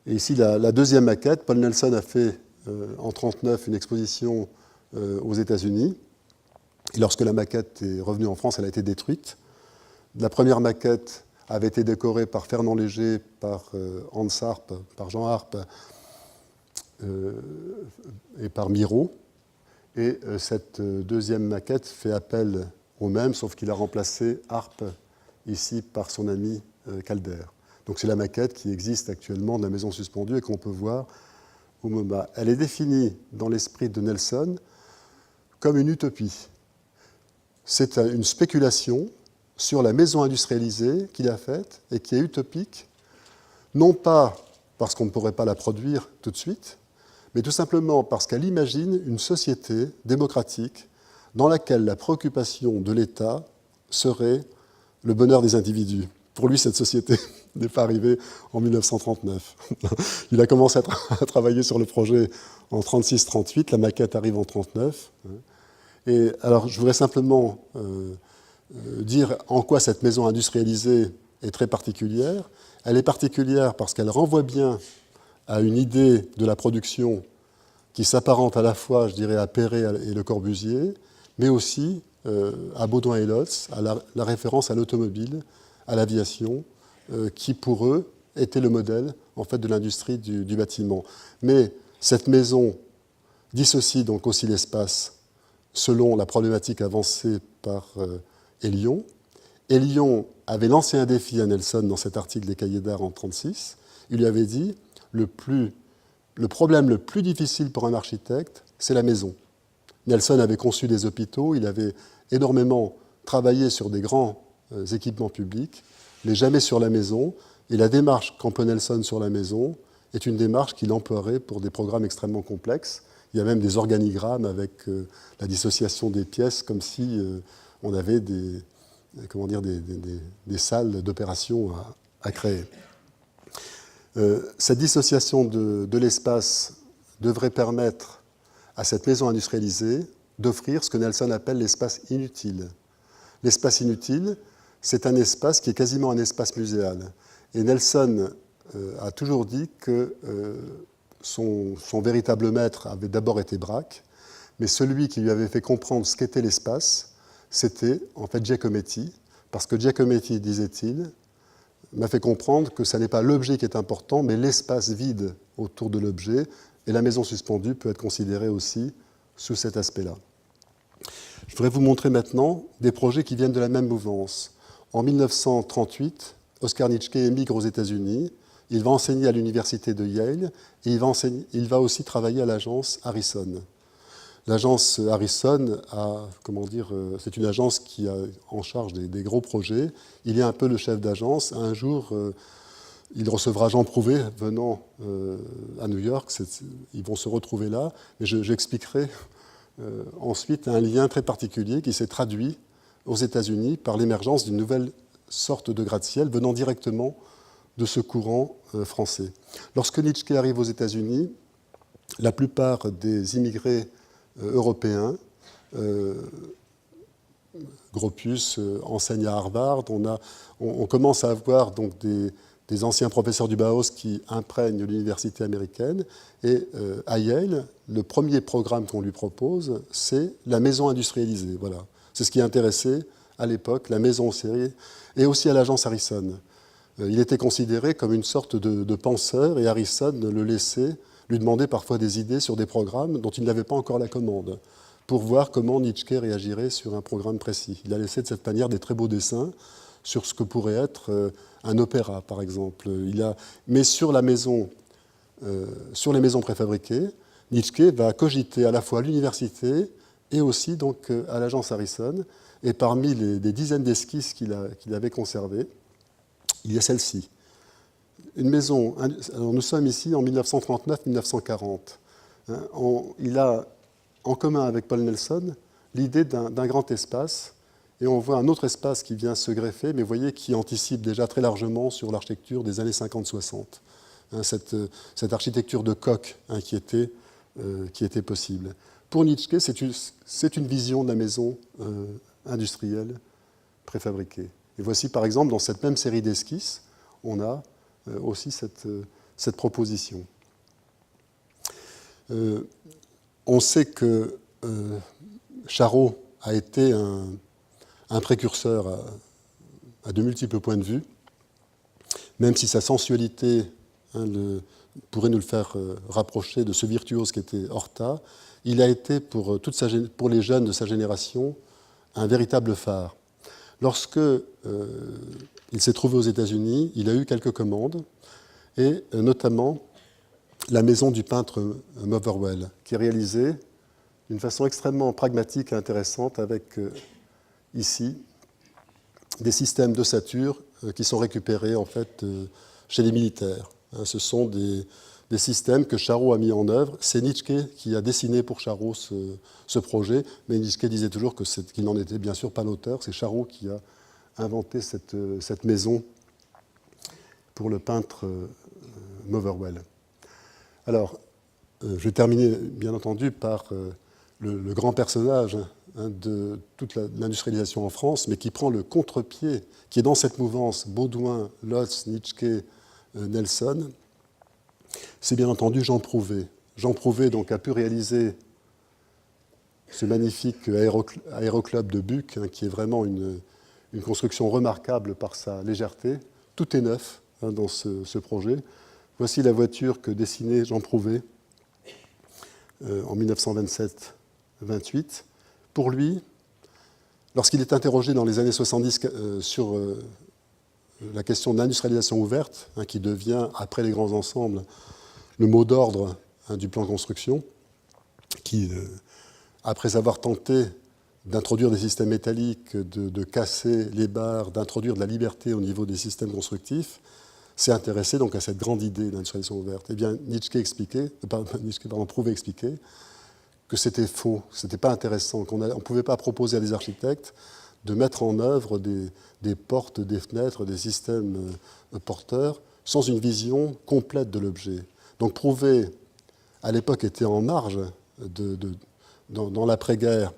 Et ici, la deuxième maquette. Paul Nelson a fait en 1939 une exposition aux États-Unis. Et lorsque la maquette est revenue en France, elle a été détruite. La première maquette avait été décorée par Fernand Léger, par Hans Harpe, par Jean Harpe et par Miro. Et cette deuxième maquette fait appel au même, sauf qu'il a remplacé Harpe ici par son ami Calder. Donc c'est la maquette qui existe actuellement de la maison suspendue et qu'on peut voir au MoMA. Elle est définie dans l'esprit de Nelson comme une utopie. C'est une spéculation sur la maison industrialisée qu'il a faite et qui est utopique, non pas parce qu'on ne pourrait pas la produire tout de suite, mais tout simplement parce qu'elle imagine une société démocratique dans laquelle la préoccupation de l'État serait le bonheur des individus. Pour lui, cette société n'est pas arrivée en 1939. Il a commencé à travailler sur le projet en 1936-1938, la maquette arrive en 1939. Et alors, je voudrais simplement dire en quoi cette maison industrialisée est très particulière. Elle est particulière parce qu'elle renvoie bien à une idée de la production qui s'apparente à la fois, je dirais, à Perret et Le Corbusier, mais aussi à Baudouin et Lotz, à la référence à l'automobile, à l'aviation, qui pour eux était le modèle en fait, de l'industrie du bâtiment. Mais cette maison dissocie donc aussi l'espace selon la problématique avancée par Hélion. Hélion avait lancé un défi à Nelson dans cet article des Cahiers d'art en 1936. Il lui avait dit le problème le plus difficile pour un architecte, c'est la maison. Nelson avait conçu des hôpitaux, il avait énormément travaillé sur des grands équipements publics, mais jamais sur la maison. Et la démarche qu'emploie Nelson sur la maison est une démarche qu'il emploierait pour des programmes extrêmement complexes. Il y a même des organigrammes avec la dissociation des pièces, comme si on avait des salles d'opération à créer. Cette dissociation de l'espace devrait permettre à cette maison industrialisée d'offrir ce que Nelson appelle l'espace inutile. L'espace inutile, c'est un espace qui est quasiment un espace muséal. Et Nelson a toujours dit que son véritable maître avait d'abord été Braque, mais celui qui lui avait fait comprendre ce qu'était l'espace, c'était en fait Giacometti, parce que Giacometti, disait-il, m'a fait comprendre que ce n'est pas l'objet qui est important, mais l'espace vide autour de l'objet, Et la maison suspendue peut être considérée aussi sous cet aspect-là. Je voudrais vous montrer maintenant des projets qui viennent de la même mouvance. En 1938, Oscar Nitschke émigre aux États-Unis. Il va enseigner à l'université de Yale et il va aussi travailler à l'agence Harrison. L'agence Harrison c'est une agence qui a en charge des gros projets. Il est un peu le chef d'agence. Un jour, il recevra Jean Prouvé venant à New York. Ils vont se retrouver là. Mais j'expliquerai ensuite un lien très particulier qui s'est traduit aux États-Unis par l'émergence d'une nouvelle sorte de gratte-ciel venant directement de ce courant français. Lorsque Nitschke arrive aux États-Unis, la plupart des immigrés européens, Gropius enseigne à Harvard, on commence à avoir donc des anciens professeurs du Bauhaus qui imprègnent l'université américaine, et à Yale, le premier programme qu'on lui propose, c'est la maison industrialisée. Voilà. C'est ce qui intéressait à l'époque la maison en série, et aussi à l'agence Harrison. Il était considéré comme une sorte de penseur, et Harrison le laissait lui demander parfois des idées sur des programmes dont il n'avait pas encore la commande, pour voir comment Nitschke réagirait sur un programme précis. Il a laissé de cette manière des très beaux dessins sur ce que pourrait être un opéra, par exemple. Mais sur les maisons préfabriquées, Nitschke va cogiter à la fois à l'université et aussi donc, à l'agence Harrison. Et parmi les dizaines d'esquisses qu'il avait conservées, il y a celle-ci. Une maison. Alors nous sommes ici en 1939-1940. Il a en commun avec Paul Nelson l'idée d'un grand espace, et on voit un autre espace qui vient se greffer, mais vous voyez, qui anticipe déjà très largement sur l'architecture des années 50-60. Cette architecture de coque qui était possible. Pour Nitschke, c'est une vision de la maison industrielle préfabriquée. Et voici par exemple dans cette même série d'esquisses, on a aussi cette proposition. On sait que Charot a été un précurseur à de multiples points de vue, même si sa sensualité pourrait nous le faire rapprocher de ce virtuose qui était Horta. Il a été pour les jeunes de sa génération un véritable phare. Lorsque il s'est trouvé aux États-Unis, il a eu quelques commandes, et notamment la maison du peintre Motherwell, qui est réalisée d'une façon extrêmement pragmatique et intéressante, avec ici des systèmes d'ossature qui sont récupérés en fait chez les militaires. Ce sont des systèmes que Charot a mis en œuvre. C'est Nitschke qui a dessiné pour Charot ce projet, mais Nitschke disait toujours qu'il n'en était bien sûr pas l'auteur. C'est Charot qui a inventé cette maison pour le peintre Motherwell. Alors, je vais terminer bien entendu par le grand personnage de toute l'industrialisation en France, mais qui prend le contre-pied, qui est dans cette mouvance Baudouin, Lotz, Nitschke, Nelson. C'est bien entendu Jean Prouvé. Jean Prouvé donc, a pu réaliser ce magnifique aéroclub de Buc, qui est vraiment une construction remarquable par sa légèreté. Tout est neuf dans ce projet. Voici la voiture que dessinait Jean Prouvé en 1927-28. Pour lui, lorsqu'il est interrogé dans les années 70 sur la question de l'industrialisation ouverte, qui devient, après les grands ensembles, le mot d'ordre du plan construction, qui, après avoir tenté d'introduire des systèmes métalliques, de casser les barres, d'introduire de la liberté au niveau des systèmes constructifs, s'est intéressé donc à cette grande idée d'industrialisation ouverte. Eh bien, Prouvé expliquait que c'était faux, que ce n'était pas intéressant, qu'on ne pouvait pas proposer à des architectes de mettre en œuvre des portes, des fenêtres, des systèmes porteurs, sans une vision complète de l'objet. Donc Prouvé, à l'époque, était en marge dans l'après-guerre.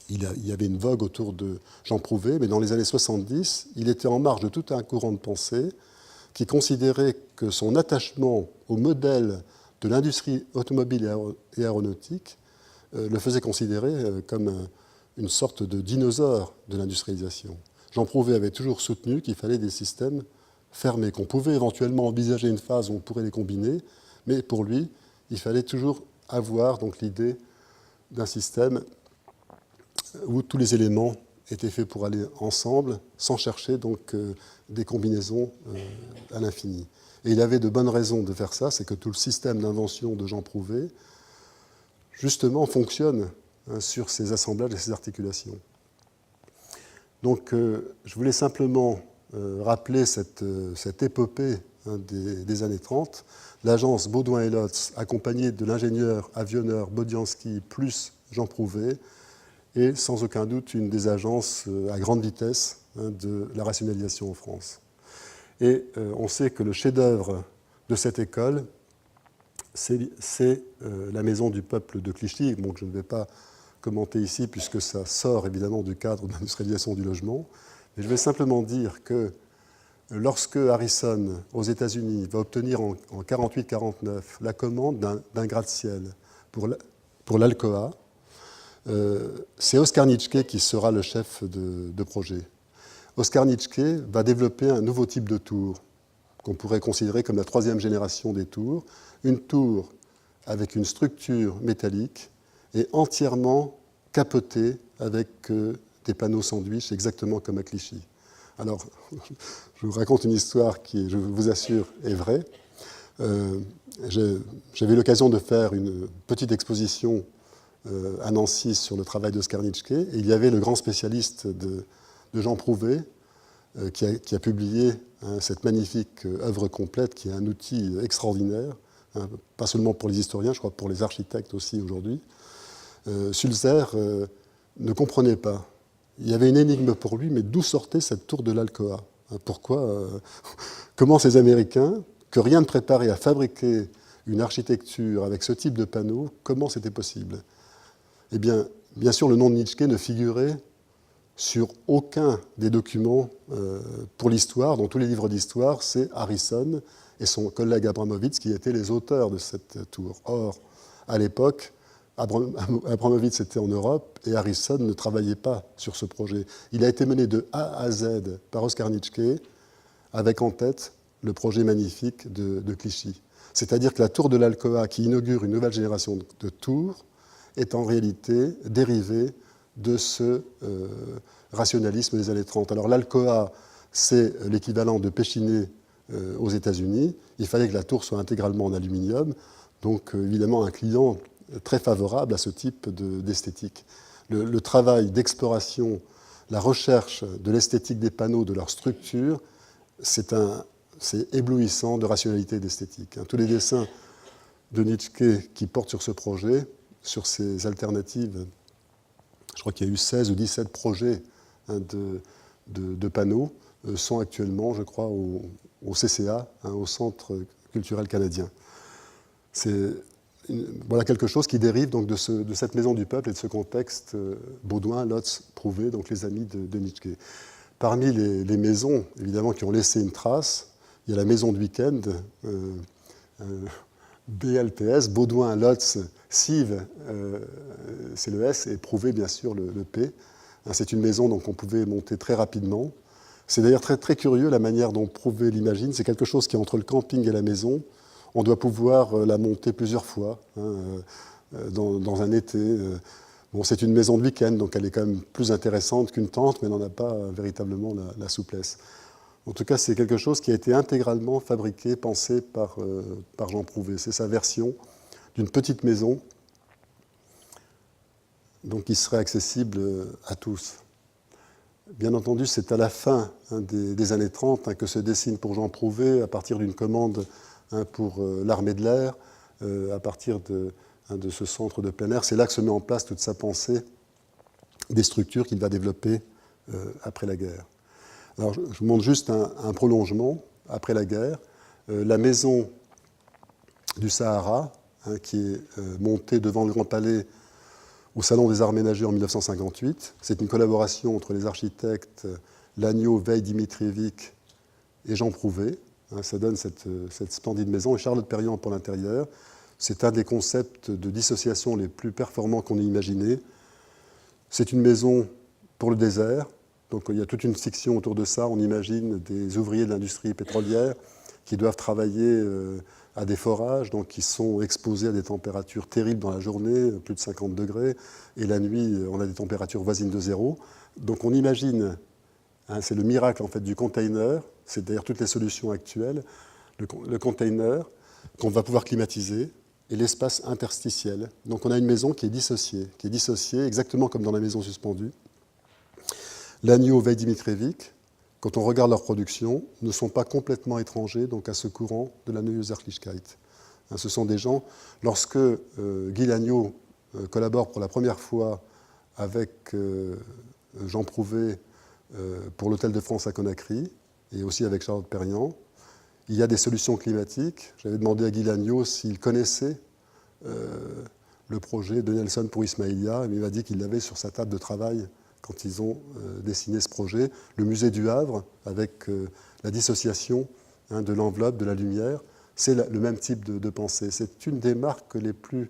Il y avait une vogue autour de Jean Prouvé, mais dans les années 70, il était en marge de tout un courant de pensée qui considérait que son attachement au modèle de l'industrie automobile et aéronautique le faisait considérer comme une sorte de dinosaure de l'industrialisation. Jean Prouvé avait toujours soutenu qu'il fallait des systèmes fermés, qu'on pouvait éventuellement envisager une phase où on pourrait les combiner, mais pour lui, il fallait toujours avoir donc l'idée d'un système où tous les éléments étaient faits pour aller ensemble, sans chercher donc des combinaisons à l'infini. Et il avait de bonnes raisons de faire ça, c'est que tout le système d'invention de Jean Prouvé, justement, fonctionne sur ces assemblages et ces articulations. Donc, je voulais simplement rappeler cette épopée des années 30. L'agence Baudouin et Lotz, accompagnée de l'ingénieur avionneur Bodianski plus Jean Prouvé, est sans aucun doute une des agences à grande vitesse de la rationalisation en France. Et on sait que le chef-d'œuvre de cette école, c'est la maison du peuple de Clichy, donc je ne vais pas commenter ici puisque ça sort évidemment du cadre de l'industrialisation du logement, mais je vais simplement dire que lorsque Harrison, aux États-Unis, va obtenir en 48-49 la commande d'un gratte-ciel pour l'Alcoa, c'est Oskar Nitschke qui sera le chef de projet. Oskar Nitschke va développer un nouveau type de tour qu'on pourrait considérer comme la troisième génération des tours, une tour avec une structure métallique et entièrement capotée avec des panneaux sandwich, exactement comme à Clichy. Alors, je vous raconte une histoire qui, je vous assure, est vraie. J'avais l'occasion de faire une petite exposition à Nancy sur le travail d'Oskar Nitschke, et il y avait le grand spécialiste de Jean Prouvé, qui a publié cette magnifique œuvre complète, qui est un outil extraordinaire, pas seulement pour les historiens, je crois pour les architectes aussi aujourd'hui. Sulzer ne comprenait pas. Il y avait une énigme pour lui, mais d'où sortait cette tour de l'Alcoa? Pourquoi comment ces Américains, que rien ne préparait à fabriquer une architecture avec ce type de panneaux, comment c'était possible? Eh bien, bien sûr, le nom de Nitschke ne figurait sur aucun des documents pour l'histoire. Dans tous les livres d'histoire, c'est Harrison et son collègue Abramovitz qui étaient les auteurs de cette tour. Or, à l'époque, Abramovitz était en Europe et Harrison ne travaillait pas sur ce projet. Il a été mené de A à Z par Oskar Nitschke, avec en tête le projet magnifique de Clichy. C'est-à-dire que la tour de l'Alcoa, qui inaugure une nouvelle génération de tours, est en réalité dérivée de ce rationalisme des années 30. Alors l'Alcoa, c'est l'équivalent de Péchinet aux États-Unis. Il fallait que la tour soit intégralement en aluminium, donc évidemment un client très favorable à ce type d'esthétique. Le travail d'exploration, la recherche de l'esthétique des panneaux, de leur structure, c'est éblouissant de rationalité et d'esthétique. Tous les dessins de Nitschke qui portent sur ce projet, sur ces alternatives, je crois qu'il y a eu 16 ou 17 projets de panneaux, sont actuellement, je crois, au CCA, au Centre culturel canadien. Voilà quelque chose qui dérive donc de cette maison du peuple et de ce contexte Baudouin, Lotz, Prouvé, donc les amis de Nitschke. Parmi les maisons, évidemment, qui ont laissé une trace, il y a la maison de week-end, BLTS, Baudouin, Lotz, Sive, c'est le S, et Prouvé, bien sûr, le P. C'est une maison donc, qu'on pouvait monter très rapidement. C'est d'ailleurs très, très curieux la manière dont Prouvé l'imagine. C'est quelque chose qui est entre le camping et la maison. On doit pouvoir la monter plusieurs fois dans un été. Bon, c'est une maison de week-end, donc elle est quand même plus intéressante qu'une tente, mais elle n'en a pas véritablement la souplesse. En tout cas, c'est quelque chose qui a été intégralement fabriqué, pensé par Jean Prouvé. C'est sa version d'une petite maison, donc qui serait accessible à tous. Bien entendu, c'est à la fin des années 30 que se dessine pour Jean Prouvé, à partir d'une commande pour l'armée de l'air, à partir de ce centre de plein air. C'est là que se met en place toute sa pensée des structures qu'il va développer après la guerre. Alors, je vous montre juste un prolongement après la guerre. La maison du Sahara, qui est montée devant le Grand Palais au Salon des Arts Ménagers en 1958. C'est une collaboration entre les architectes Lagneau, Veil, Dimitrievich et Jean Prouvé. Ça donne cette splendide maison. Et Charlotte Perriand pour l'intérieur. C'est un des concepts de dissociation les plus performants qu'on ait imaginé. C'est une maison pour le désert. Donc il y a toute une fiction autour de ça. On imagine des ouvriers de l'industrie pétrolière qui doivent travailler à des forages, donc qui sont exposés à des températures terribles dans la journée, plus de 50 degrés, et la nuit, on a des températures voisines de zéro. Donc on imagine, hein, c'est le miracle en fait du container, c'est d'ailleurs toutes les solutions actuelles, le container qu'on va pouvoir climatiser, et l'espace interstitiel. Donc on a une maison qui est dissociée exactement comme dans la maison suspendue. Lanniau, Veil, Dimitrievich, quand on regarde leur production, ne sont pas complètement étrangers donc à ce courant de la Neue Sachlichkeit. Hein, ce sont des gens, lorsque Guy Lanniau collabore pour la première fois avec Jean Prouvé pour l'Hôtel de France à Conakry, et aussi avec Charlotte Perriand, il y a des solutions climatiques. J'avais demandé à Guy Lanniau s'il connaissait le projet de Nelson pour Ismaïlia, et il m'a dit qu'il l'avait sur sa table de travail quand ils ont dessiné ce projet. Le musée du Havre, avec la dissociation de l'enveloppe, de la lumière, c'est le même type de pensée. C'est une des marques les plus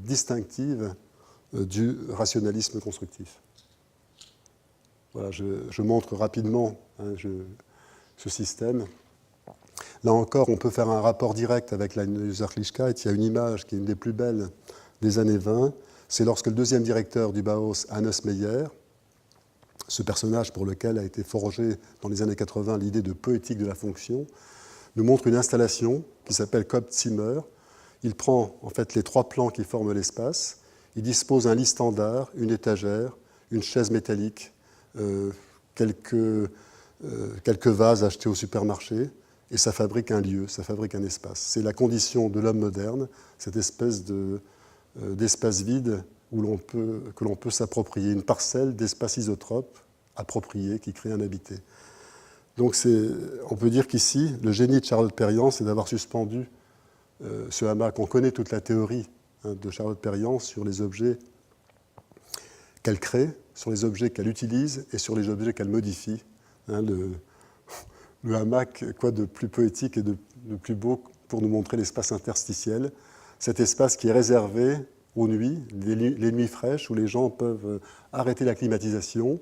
distinctives du rationalisme constructif. Voilà, je montre rapidement ce système. Là encore, on peut faire un rapport direct avec la Neue Sachlichkeit. Il y a une image qui est une des plus belles des années 20. C'est lorsque le deuxième directeur du Bauhaus, Hannes Meyer, ce personnage pour lequel a été forgé dans les années 80 l'idée de poétique de la fonction, nous montre une installation qui s'appelle Kopfzimmer. Il prend en fait les trois plans qui forment l'espace. Il dispose un lit standard, une étagère, une chaise métallique, quelques vases achetés au supermarché, et ça fabrique un lieu, ça fabrique un espace. C'est la condition de l'homme moderne, cette espèce d'espace vide que l'on peut s'approprier, une parcelle d'espace isotrope approprié qui crée un habité. Donc on peut dire qu'ici, le génie de Charlotte Perriand, c'est d'avoir suspendu ce hamac. On connaît toute la théorie de Charlotte Perriand sur les objets qu'elle crée, sur les objets qu'elle utilise et sur les objets qu'elle modifie. Le hamac, quoi de plus poétique et de plus beau pour nous montrer l'espace interstitiel, cet espace qui est réservé aux nuits, les nuits fraîches où les gens peuvent arrêter la climatisation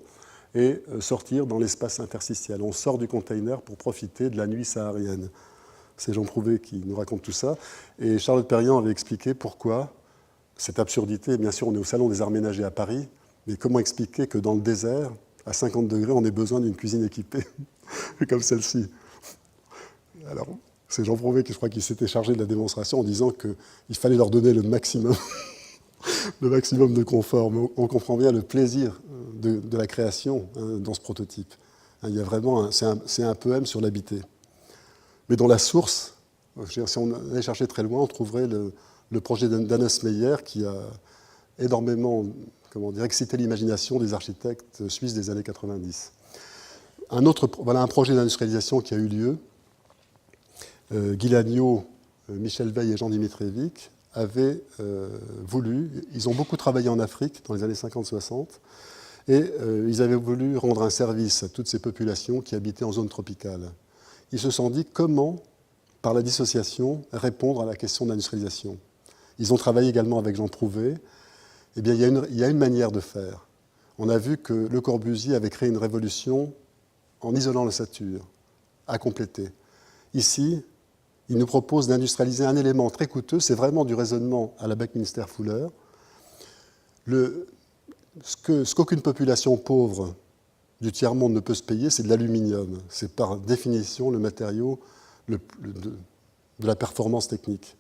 et sortir dans l'espace interstitiel. On sort du container pour profiter de la nuit saharienne. C'est Jean Prouvé qui nous raconte tout ça. Et Charlotte Perriand avait expliqué pourquoi cette absurdité. Bien sûr, on est au Salon des Arts Ménagers à Paris, mais comment expliquer que dans le désert, à 50 degrés, on ait besoin d'une cuisine équipée comme celle-ci? Alors, c'est Jean Prouvé qui, je crois, qui s'était chargé de la démonstration en disant qu'il fallait leur donner le maximum de confort. Mais on comprend bien le plaisir de la création dans ce prototype. Il y a vraiment c'est un poème sur l'habité. Mais dans la source, si on allait chercher très loin, on trouverait le projet d'Hannes Meyer qui a énormément excité l'imagination des architectes suisses des années 90. Voilà un projet d'industrialisation qui a eu lieu. Guy Lanniau, Michel Veil et Jean Dimitrievich avaient voulu, ils ont beaucoup travaillé en Afrique dans les années 50-60, et ils avaient voulu rendre un service à toutes ces populations qui habitaient en zone tropicale. Ils se sont dit comment, par la dissociation, répondre à la question de l'industrialisation. Ils ont travaillé également avec Jean Prouvé. Eh bien, il y a une manière de faire. On a vu que Le Corbusier avait créé une révolution en isolant l'ossature, à compléter. Ici, il nous propose d'industrialiser un élément très coûteux, c'est vraiment du raisonnement à la Buckminster Fuller. Ce qu'aucune population pauvre du tiers-monde ne peut se payer, c'est de l'aluminium. C'est par définition le matériau de la performance technique.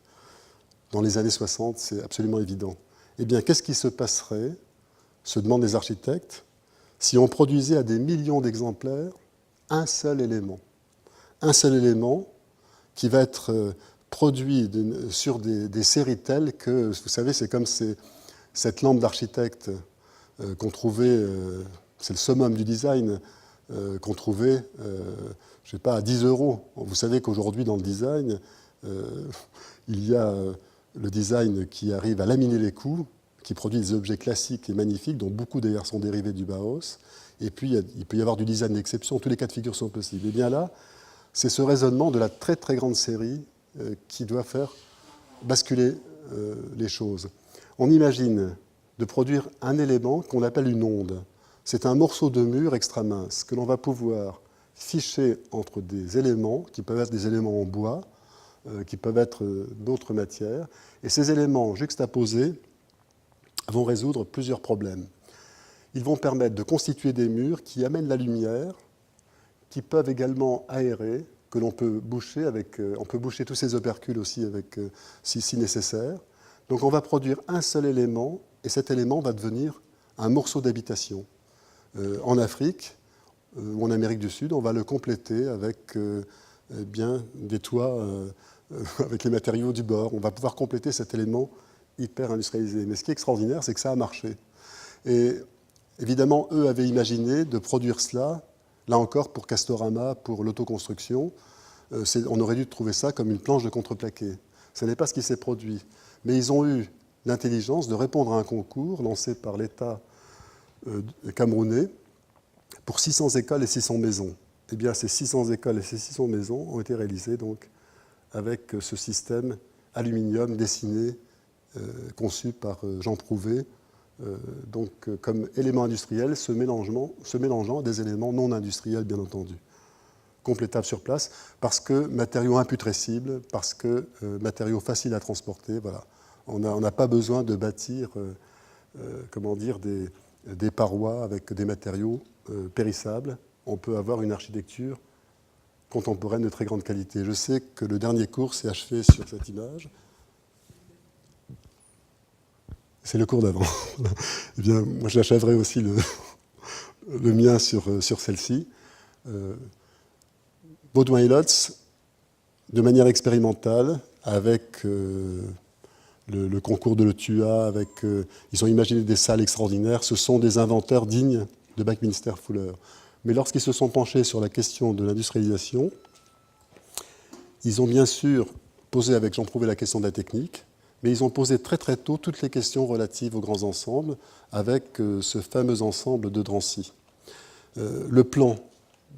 Dans les années 60, c'est absolument évident. Eh bien, qu'est-ce qui se passerait, se demandent les architectes, si on produisait à des millions d'exemplaires un seul élément qui va être produit sur des séries telles que, vous savez, c'est comme cette lampe d'architecte qu'on trouvait, c'est le summum du design, qu'on trouvait, je sais pas, à 10 €. Vous savez qu'aujourd'hui, dans le design, il y a le design qui arrive à laminer les coûts, qui produit des objets classiques et magnifiques, dont beaucoup d'ailleurs sont dérivés du Bauhaus. Et puis, il peut y avoir du design d'exception. Tous les cas de figure sont possibles. Et bien là, c'est ce raisonnement de la très très grande série qui doit faire basculer les choses. On imagine de produire un élément qu'on appelle une onde. C'est un morceau de mur extra mince que l'on va pouvoir fichés entre des éléments, qui peuvent être des éléments en bois, qui peuvent être d'autres matières. Et ces éléments juxtaposés vont résoudre plusieurs problèmes. Ils vont permettre de constituer des murs qui amènent la lumière, qui peuvent également aérer, que l'on peut boucher avec, on peut boucher tous ces opercules aussi avec, si nécessaire. Donc on va produire un seul élément, et cet élément va devenir un morceau d'habitation. En Afrique ou en Amérique du Sud, on va le compléter avec bien, des toits avec les matériaux du bord. On va pouvoir compléter cet élément hyper industrialisé. Mais ce qui est extraordinaire, c'est que ça a marché. Et évidemment, eux avaient imaginé de produire cela, là encore pour Castorama, pour l'autoconstruction. On aurait dû trouver ça comme une planche de contreplaqué. Ce n'est pas ce qui s'est produit. Mais ils ont eu l'intelligence de répondre à un concours lancé par l'État camerounais pour 600 écoles et 600 maisons. Eh bien, ces 600 écoles et ces 600 maisons ont été réalisées donc, avec ce système aluminium dessiné, conçu par Jean Prouvé, comme élément industriel se mélangeant à des éléments non industriels, bien entendu, complétables sur place, parce que matériaux imputrescibles, parce que matériaux faciles à transporter. Voilà. On n'a pas besoin de bâtir des parois avec des matériaux périssables. On peut avoir une architecture contemporaine de très grande qualité. Je sais que le dernier cours s'est achevé sur cette image. C'est le cours d'avant. Eh bien, moi, j'achèverai aussi le mien sur celle-ci. Baudouin et Lotz, de manière expérimentale, avec le concours de l'ETUA, ils ont imaginé des salles extraordinaires. Ce sont des inventeurs dignes de Buckminster Fuller. Mais lorsqu'ils se sont penchés sur la question de l'industrialisation, ils ont bien sûr posé avec Jean Prouvé la question de la technique, mais ils ont posé très très tôt toutes les questions relatives aux grands ensembles avec ce fameux ensemble de Drancy. Le plan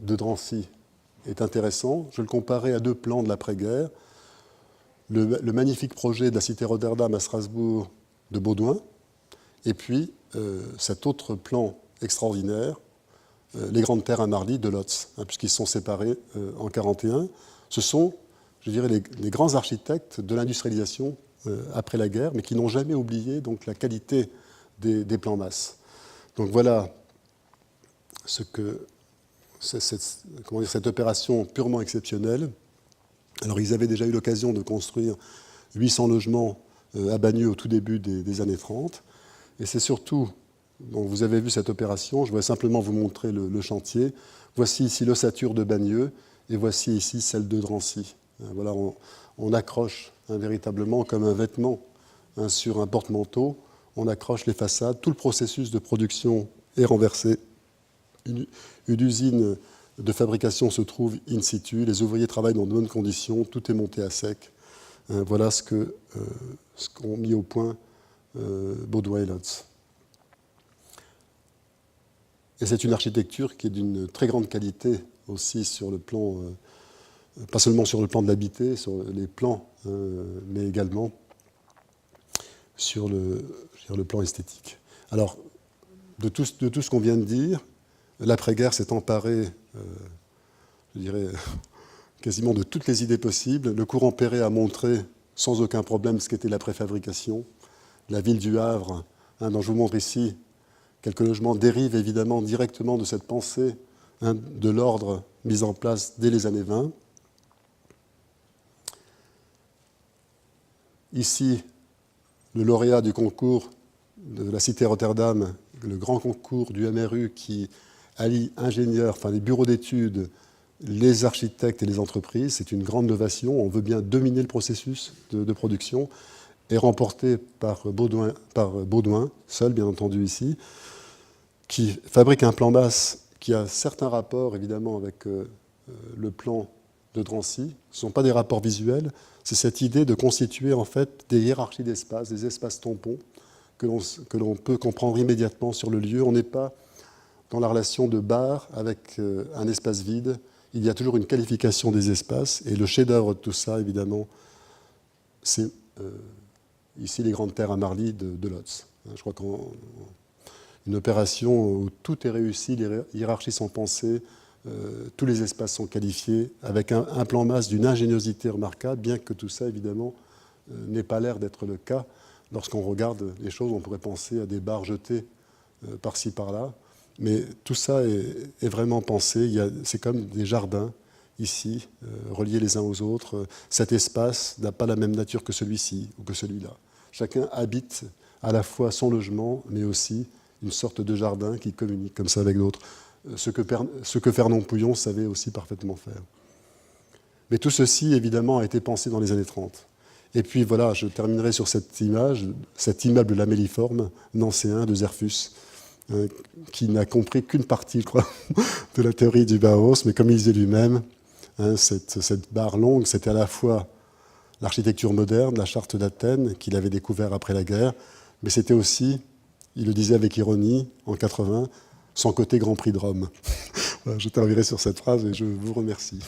de Drancy est intéressant. Je le comparais à deux plans de l'après-guerre. Le magnifique projet de la cité Rotterdam à Strasbourg de Baudouin, et puis cet autre plan extraordinaire, les grandes terres à Marly de Lotz, puisqu'ils sont séparés en 1941. Ce sont, je dirais, les grands architectes de l'industrialisation après la guerre, mais qui n'ont jamais oublié donc, la qualité des plans masse. Donc voilà ce que cette opération purement exceptionnelle. Alors ils avaient déjà eu l'occasion de construire 800 logements à Bagneux au tout début des années 30. Et c'est surtout, donc vous avez vu cette opération, je voudrais simplement vous montrer le chantier. Voici ici l'ossature de Bagneux et voici ici celle de Drancy. Voilà, on accroche véritablement comme un vêtement sur un porte-manteau, on accroche les façades, tout le processus de production est renversé. Une usine de fabrication se trouve in situ, les ouvriers travaillent dans de bonnes conditions, tout est monté à sec. Voilà ce qu'ont mis au point Baudouin et Lotz. Et c'est une architecture qui est d'une très grande qualité aussi sur le plan, pas seulement sur le plan de l'habité, sur les plans, mais également sur le plan esthétique. Alors, de tout ce qu'on vient de dire, l'après-guerre s'est emparé, je dirais, quasiment de toutes les idées possibles. Le courant Perret a montré sans aucun problème ce qu'était la préfabrication. La ville du Havre, dont je vous montre ici quelques logements, dérive évidemment directement de cette pensée de l'ordre mis en place dès les années 20. Ici, le lauréat du concours de la cité Rotterdam, le grand concours du MRU qui allie ingénieurs, enfin les bureaux d'études, les architectes et les entreprises. C'est une grande novation. On veut bien dominer le processus de production, et remporté par Baudouin, seul bien entendu ici, qui fabrique un plan masse qui a certains rapports évidemment avec le plan de Drancy. Ce ne sont pas des rapports visuels, c'est cette idée de constituer en fait des hiérarchies d'espace, des espaces tampons que l'on peut comprendre immédiatement sur le lieu. On n'est pas dans la relation de bar avec un espace vide. Il y a toujours une qualification des espaces, et le chef-d'œuvre de tout ça, évidemment, c'est ici les grandes terres à Marly de Lotz. Je crois qu'une opération où tout est réussi, les hiérarchies sont pensées, tous les espaces sont qualifiés, avec un plan masse d'une ingéniosité remarquable, bien que tout ça, évidemment, n'ait pas l'air d'être le cas. Lorsqu'on regarde les choses, on pourrait penser à des barres jetées par-ci, par-là. Mais tout ça est vraiment pensé. C'est comme des jardins, ici, reliés les uns aux autres. Cet espace n'a pas la même nature que celui-ci ou que celui-là. Chacun habite à la fois son logement, mais aussi une sorte de jardin qui communique comme ça avec d'autres. Ce que Fernand Pouillon savait aussi parfaitement faire. Mais tout ceci, évidemment, a été pensé dans les années 30. Et puis voilà, je terminerai sur cette image, cet immeuble lamelliforme nancéen de Zerfus, qui n'a compris qu'une partie, je crois, de la théorie du Bauhaus, mais comme il disait lui-même, cette barre longue, c'était à la fois l'architecture moderne, la charte d'Athènes, qu'il avait découvert après la guerre, mais c'était aussi, il le disait avec ironie, en 80, son côté Grand Prix de Rome. Voilà, je terminerai sur cette phrase et je vous remercie.